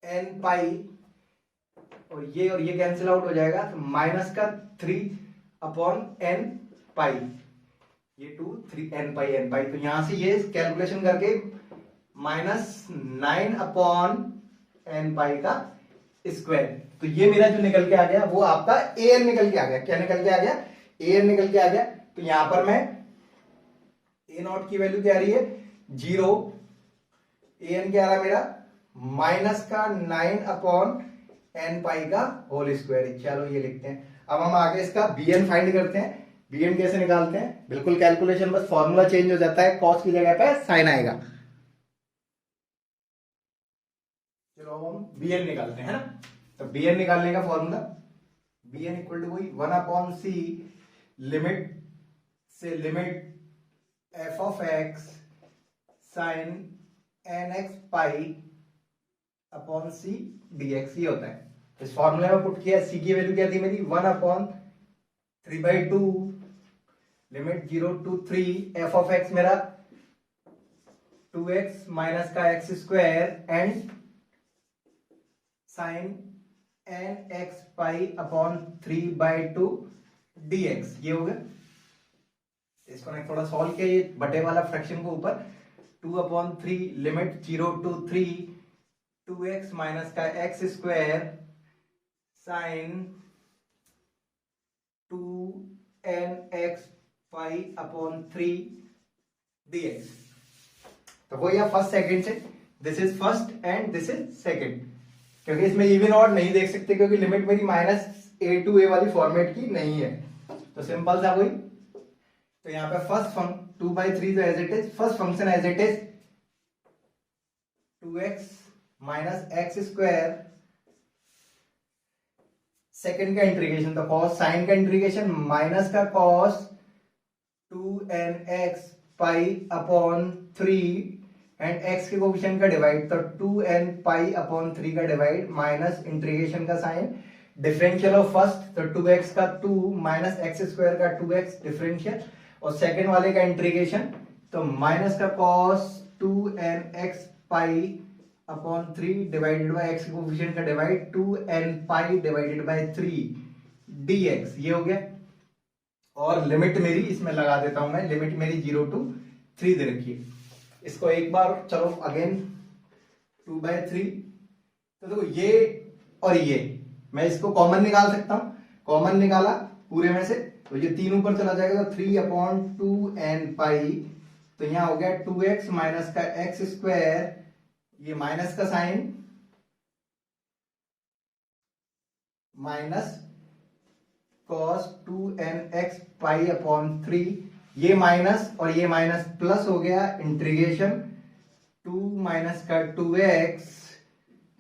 n पाई, और ये कैंसिल आउट हो जाएगा, तो माइनस का 3/n पाई, ये 2 3 n पाई, तो यहां से ये कैलकुलेशन करके -9/n पाई का स्क्वायर, तो ये मेरा जो निकल के आ गया वो आपका an निकल के आ गया, क्या निकल के आ गया, an निकल के आ गया। तो यहां पर मैं a0 की वैल्यू क्या आ रही है 0, an क्या आ रहा मेरा माइनस का 9/n पाई का होल स्क्वायर, चलो ये लिखते हैं। अब हम आगे इसका bn फाइंड करते हैं, bn कैसे निकालते हैं, बिल्कुल कैलकुलेशन, बस फॉर्मूला चेंज हो जाता है, cos की जगह पे साइन आएगा। चलो हम bn निकालते हैं ना, तो bn निकालने का फॉर्मूला bn इक्वल टू वही 1/c लिमिट से limit f of x sine nx pi upon c dx ही होता है। इस फॉर्मूले में पुट किया, c की वैल्यू क्या थी मेरी 1/3/2 limit 0 to 3 f of x मेरा 2x माइनस का x square and sine N x pi upon 3/2 dx। ये हो गया। इसको ना थोड़ा सॉल्व किया, ये बटे वाला फ्रैक्शन को ऊपर 2/3 लिमिट 0 to 3 2x माइनस का x square sine 2nx pi upon 3 dx। तो वो या फर्स्ट सेकंड से, this is first and this is second, क्योंकि इसमें इवन ऑड नहीं देख सकते क्योंकि लिमिट मेरी -a to a वाली फॉर्मेट की नहीं है। तो सिंपल सा वही, तो यहाँ पे फर्स्ट 2/3 तो as it is, first function as it is 2x minus x square, second का इंटीग्रेशन तो कॉस साइन का इंटीग्रेशन माइनस का cos 2nx pi upon 3 and x के कोफिशिएंट का डिवाइड तो 2n पाई अपॉन 3 का डिवाइड माइनस इंटीग्रेशन का साइन डिफरेंशियल ऑफ फर्स्ट तो 2x का 2 माइनस एक्स स्क्वायर का 2x डिफरेंशियल और सेकंड वाले का इंटीग्रेशन तो माइनस का cos 2nx pi upon 3 divided by x के कोफिशिएंट का divide 2n pi divided by 3 dx। ये हो गया। और लिमिट मेरी इसमें लगा देता हूं मैं, लिमिट मेरी 0 to 3 दे रखी है। इसको एक बार चलो अगेन 2/3, तो देखो ये और ये मैं इसको कॉमन निकाल सकता हूं, कॉमन निकाला पूरे में से तो ये 3 ऊपर चला जाएगा तो 3/2n पाई, तो यहां हो गया 2x माइनस का x स्क्वायर, ये माइनस का sine minus cos 2nx pi upon 3, ये माइनस और ये माइनस प्लस हो गया इंटीग्रेशन 2 माइनस का 2x,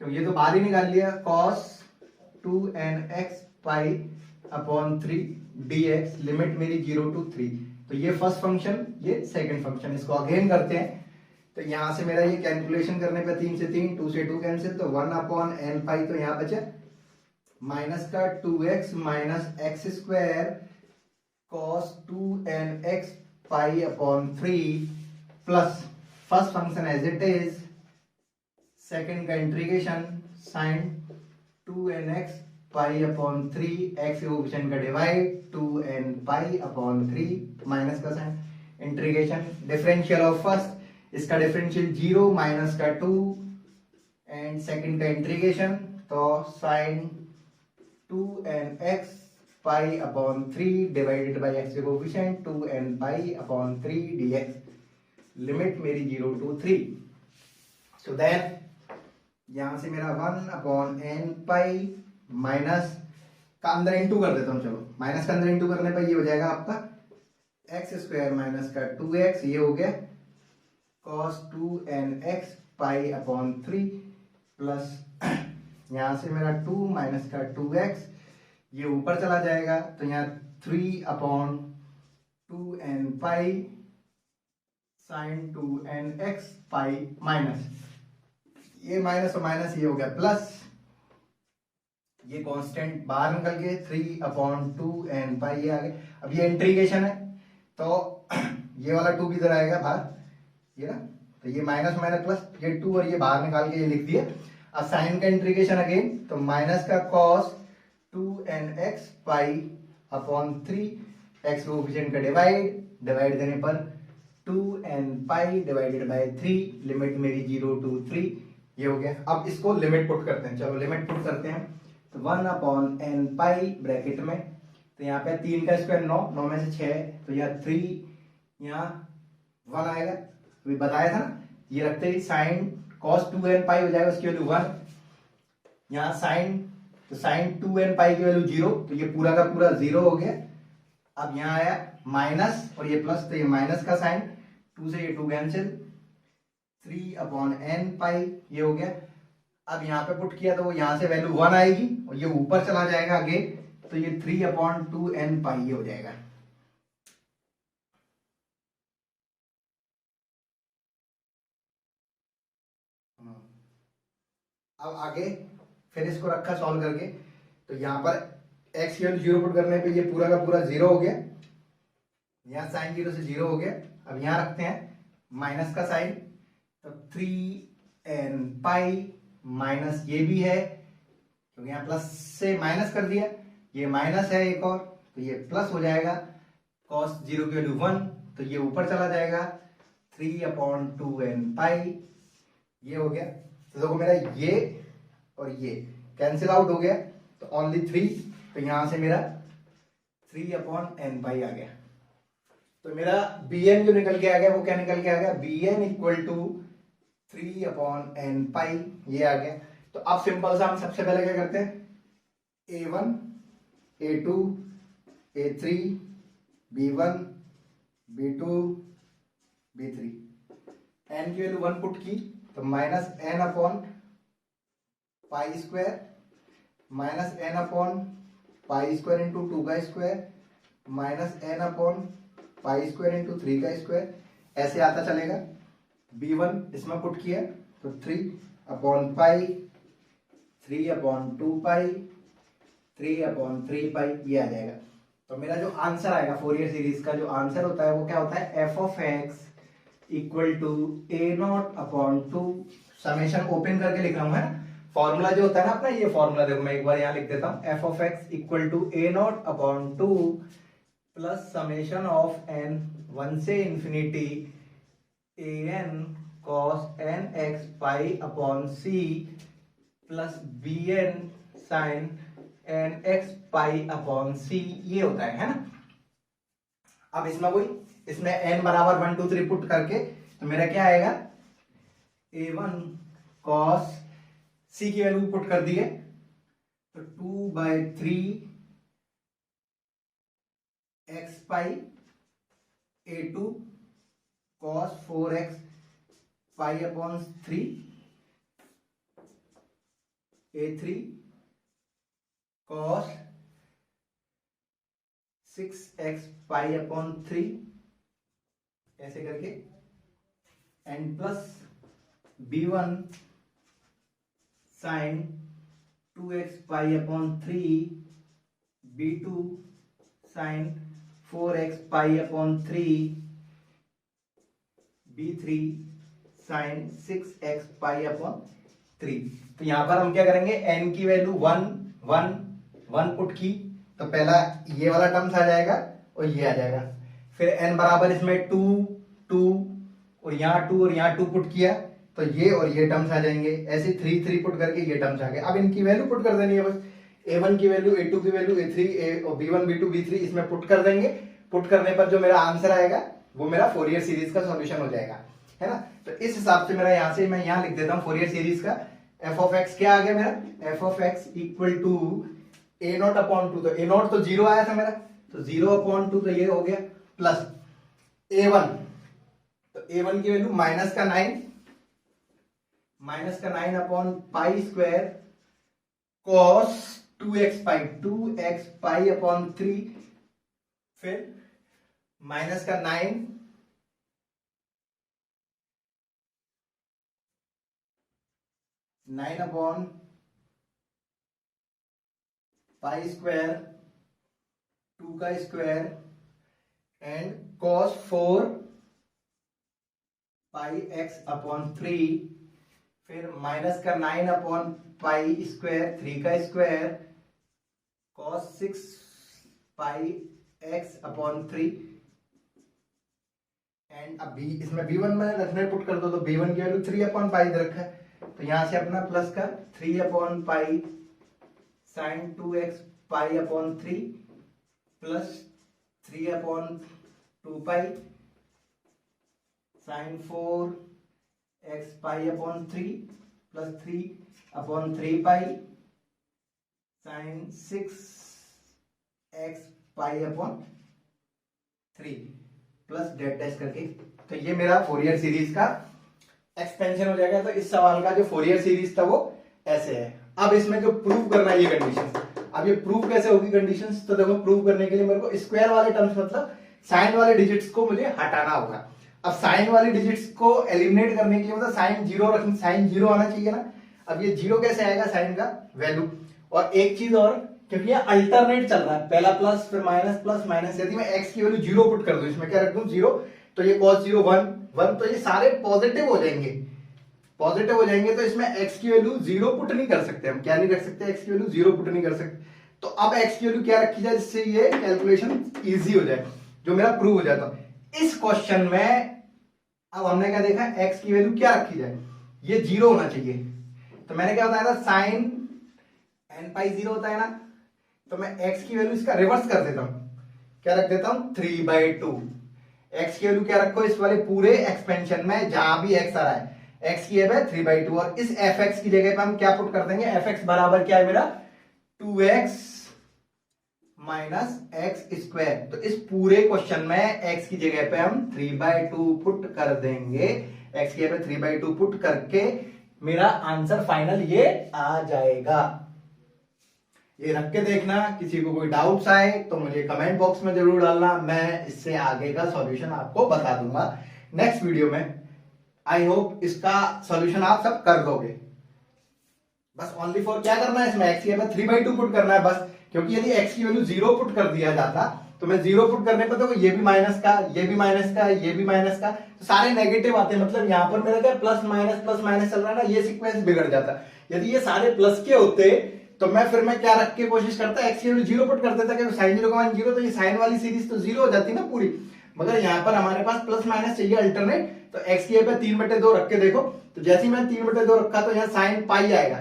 तो ये तो बाहर ही निकाल लिया cos 2nx pi upon 3 dx, limit मेरी 0 to 3। तो ये फर्स्ट फंक्शन, ये सेकंड फंक्शन, इसको अगेन करते हैं। तो यहां से मेरा ये कैलकुलेशन करने पे 3 से 3 2 से 2 कैंसिल, तो 1/n पाई, तो यहां बचे माइनस का 2x minus x square cos 2nx pi upon 3 plus first function as it is, second का integration sine 2nx pi upon 3 X के कोफिशिएंट का divide 2n pi upon 3 minus का sine integration differential of first, इसका डिफरेंशियल 0 माइनस का 2 एंड सेकंड का इंटीग्रेशन तो sine 2nx pi upon 3 divided by x के coefficient 2n pi upon 3 dx, limit मेरी 0 to 3। सो देन यहां से मेरा 1/n पाई माइनस का अंदर इंटू कर देता हूं, चलो माइनस का अंदर इंटू करने पर ये हो जाएगा आपका x स्क्वायर माइनस का 2x, ये हो गया cos 2nx pi upon 3 plus यहां से मेरा 2 माइनस का 2x, ये ऊपर चला जाएगा तो यहाँ 3/2n पाई साइन 2nx पाई माइनस ये माइनस और माइनस ये हो गया प्लस, ये कांस्टेंट बाहर निकल गए 3/2n पाई, ये आ गए। अब ये इंटीग्रेशन है तो ये वाला 2 भी इधर आएगा बाहर, ये ना, तो ये माइनस माइनस प्लस, ये 2 और ये बाहर निकाल के ये लिख दिया। अब साइन का इंटीग्रेशन अगेन, तो माइनस का cos 2nx pi upon 3 x coefficient का डिवाइड देने पर 2n pi divided by 3, limit मेरी 0 to 3, ये हो गया। अब इसको लिमिट पुट करते हैं, चलो लिमिट पुट करते हैं। तो 1/n पाई ब्रैकेट में, तो यहाँ पे 3 का स्क्वायर 9, 9 में से 6, तो यहाँ 3, यहाँ 1 आएगा, तो बताया था ना, ये रखते ही साइन cos 2n पाई हो जाएगा, उसकी वैल्यू 1, यहाँ साइन, तो साइन 2n पाई की वैल्यू 0, तो ये पूरा का पूरा 0 हो गया। अब यहाँ आया माइनस और ये प्लस, तो ये माइनस का साइन, 2 से ये 2 कैंसिल, 3/n पाई, ये हो गया। अब यहाँ पे पुट किया तो वो यहाँ से वैल्यू 1 आएगी और ये ऊपर चला जाएगा आगे, तो ये 3/2n पाई ये हो जाएगा। अब आगे फिर इसको रखा सॉल्व करके, तो यहाँ पर x की वैल्यू 0 पुट करने पे ये पूरा का पूरा 0 हो गया, यहाँ साइन 0 से 0 हो गया। अब यहाँ रखते हैं माइनस का साइन, तो 3n माइनस ये भी है क्योंकि यहाँ प्लस से माइनस कर दिया, ये माइनस है एक और, तो ये प्लस हो जाएगा। cos 0 की वैल्यू 1, तो ये ऊपर चला जाएगा 3/2n ये हो गया। तो देखो मेरा ये और ये कैंसिल आउट हो गया, तो ओनली 3, तो यहां से मेरा 3/n आ गया। तो मेरा bn जो निकल के आ गया वो क्या निकल के आ गया, bn इक्वल टू 3/n ये आ गया। तो अब सिंपल सा हम सबसे पहले क्या करते हैं, a1 a2 a3 b1 b2 b3, n की वैल्यू 1 पुट की तो minus n/π² minus n/π² into 2 का स्क्वायर माइनस n/π² इंटू 3 का स्क्वायर, ऐसे आता चलेगा। b1 इसमें पुट किया तो 3/π 3/2π 3/3π ये आ जाएगा। तो मेरा जो आंसर आएगा फोरियर सीरीज का जो आंसर होता है वो क्या होता है, f of x equal to a0/2, summation open करके लिख रहा हूं, है फॉर्मूला जो होता है ना अपना, ये फॉर्मूला देखो मैं एक बार यहां लिख देता हूं, f of x equal to a0/2 plus summation of n 1 से infinity an cos nx π/c plus bn sin nx π/c ये होता है ना। अब इसमें n बराबर 1 2 3 पुट करके तो मेरा क्या आएगा, a1 cos c की वैल्यू पुट कर दी है तो 2/3 x पाई a2 cos 4x π/3 a3 cos 6x π/3 ऐसे करके and plus b1 sin 2x π/3 b2 sin 4x π/3 b3 sin 6x π/3। तो यहां पर हम क्या करेंगे, n की वैल्यू 1 1 1 पुट की तो पहला ये वाला टर्म्स आ जाएगा और ये आ जाएगा, फिर n बराबर इसमें 2 2 और यहाँ 2 और यहाँ 2 पुट किया तो ये और ये टर्म्स आ जाएंगे, ऐसे 3 3 पुट करके ये टर्म्स आ गए। अब इनकी वैल्यू पुट कर देनी है बस, a1 की वैल्यू a2 की वैल्यू a3 और b1 b2 b3 इसमें पुट कर देंगे। पुट करने पर जो मेरा आंसर आएगा वो मेरा फोरियर सीरीज का सॉल्यूशन हो जाएगा, है ना। तो इस हिसाब से मेरा यहाँ से मैं यहाँ लिख देता हूँ फोरियर सीरीज का f ऑफ x क्या आ गया मेरा, f of x equal to a0/2, तो a0 तो 0 आया था मेरा, तो 0/2 तो ये हो गया प्लस a1, तो a1 की वैल्यू माइनस का 9/π² cos 2x π/3 फिर माइनस का 9 9/π² 2 का स्क्वायर एंड cos 4πx/3 फिर माइनस का 9/π² 3 का स्क्वायर cos 6πx/3 एंड अब इसमें b1 में रखने पुट कर दो तो b1 की वैल्यू 3/π रखा है, तो यहां से अपना प्लस का 3/π sin 2x π/3 plus 3/2π sin 4x π/3 plus 3/3π sin 6x π/3 plus डेट डैश करके, तो ये मेरा फोरियर सीरीज का एक्सपेंशन हो जाएगा। तो इस सवाल का जो फोरियर सीरीज था वो ऐसे है। अब इसमें जो प्रूव करना है ये कंडीशन, अब ये प्रूव कैसे होगी कंडीशंस, तो देखो प्रूव करने के लिए मेरे को स्क्वायर वाले टर्म्स मतलब साइन वाले डिजिट्स को मुझे हटाना होगा। अब साइन वाले डिजिट्स को एलिमिनेट करने के लिए मतलब साइन जीरो आना चाहिए ना। अब ये जीरो कैसे आएगा, साइन का वैल्यू। और एक चीज और, क्योंकि ये अल्टरनेट चल रहा है, पहला प्लस फिर माइनस प्लस माइनस, यदि मैं एक्स की वैल्यू जीरो पुट कर दूं, इसमें क्या रख दूं जीरो, तो ये cos 0 1 तो ये सारे पॉजिटिव हो जाएंगे, पॉजिटिव हो जाएंगे। तो इसमें x की वैल्यू 0 पुट नहीं कर सकते हम, क्या नहीं रख सकते, x की वैल्यू 0 पुट नहीं कर सकते। तो अब x की वैल्यू क्या रखी जाए जिससे ये कैलकुलेशन इजी हो जाए, जो मेरा प्रूव हो जाता। इस क्वेश्चन में अब हमने क्या देखा, x की वैल्यू क्या रखी जाए, ये 0 होना चाहिए। तो मैंने क्या बताया था, साइन n पाई 0 होता है ना, तो मैं x की वैल्यू इसका रिवर्स कर देता हूं, क्या रख देता हूं 3/2। x की वैल्यू क्या रखो इस वाले पूरे एक्सपेंशन में जहां भी x आ रहा है, x की है 3/2 और इस fx की जगह पे हम क्या पुट कर देंगे, fx बराबर क्या है मेरा 2x माइनस एक्स स्क्वायर। तो इस पूरे क्वेश्चन में x की जगह पे हम 3/2 पुट कर देंगे, x की जगह पे 3/2 पुट करके मेरा आंसर फाइनल ये आ जाएगा। ये रख के देखना, किसी को कोई डाउट्स आए तो मुझे कमेंट बॉक्स में जरूर डालना, मैं इससे आगे का सॉल्यूशन आपको बता दूंगा नेक्स्ट वीडियो में। आई होप इसका सॉल्यूशन आप सब कर दोगे। बस ओनली फॉर क्या करना है, इसमें x की जगह 3/2 पुट करना है बस, क्योंकि यदि x की वैल्यू 0 पुट कर दिया जाता तो मैं 0 पुट करने पर तो ये भी माइनस का, ये भी माइनस का, ये भी माइनस का, तो सारे नेगेटिव आते हैं। मतलब यहां पर मेरा क्या प्लस माइनस चल रहा है ना, ये सीक्वेंस बिगड़ जाता। यदि ये सारे प्लस के होते तो मैं फिर मैं क्या रख के कोशिश करता, x की वैल्यू 0 पुट कर देता, क्योंकि sin 0 का मान 0, तो ये साइन वाली सीरीज तो 0 हो जाती ना पूरी। मगर यहाँ पर हमारे पास प्लस माइनस चाहिए अल्टरनेट, तो x की जगह 3/2 रख के देखो, तो जैसे ही मैं 3/2 रखा तो यहाँ साइन पाई आएगा,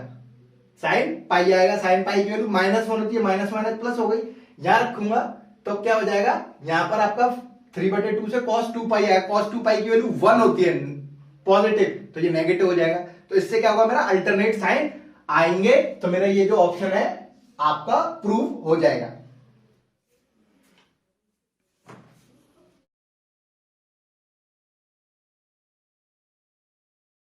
साइन पाई आएगा, साइन पाई की वैल्यू -1 होती है, माइनस माइनस प्लस हो गई। यहां रखूंगा तो क्या हो जाएगा, यहां पर आपका 3/2 से cos 2 पाई आएगा, cos 2 पाई की वैल्यू 1 होती है पॉजिटिव, तो ये नेगेटिव हो जाएगा। तो इससे क्या होगा, मेरा अल्टरनेट साइन आएंगे, तो मेरा ये जो ऑप्शन है आपका प्रूव हो जाएगा।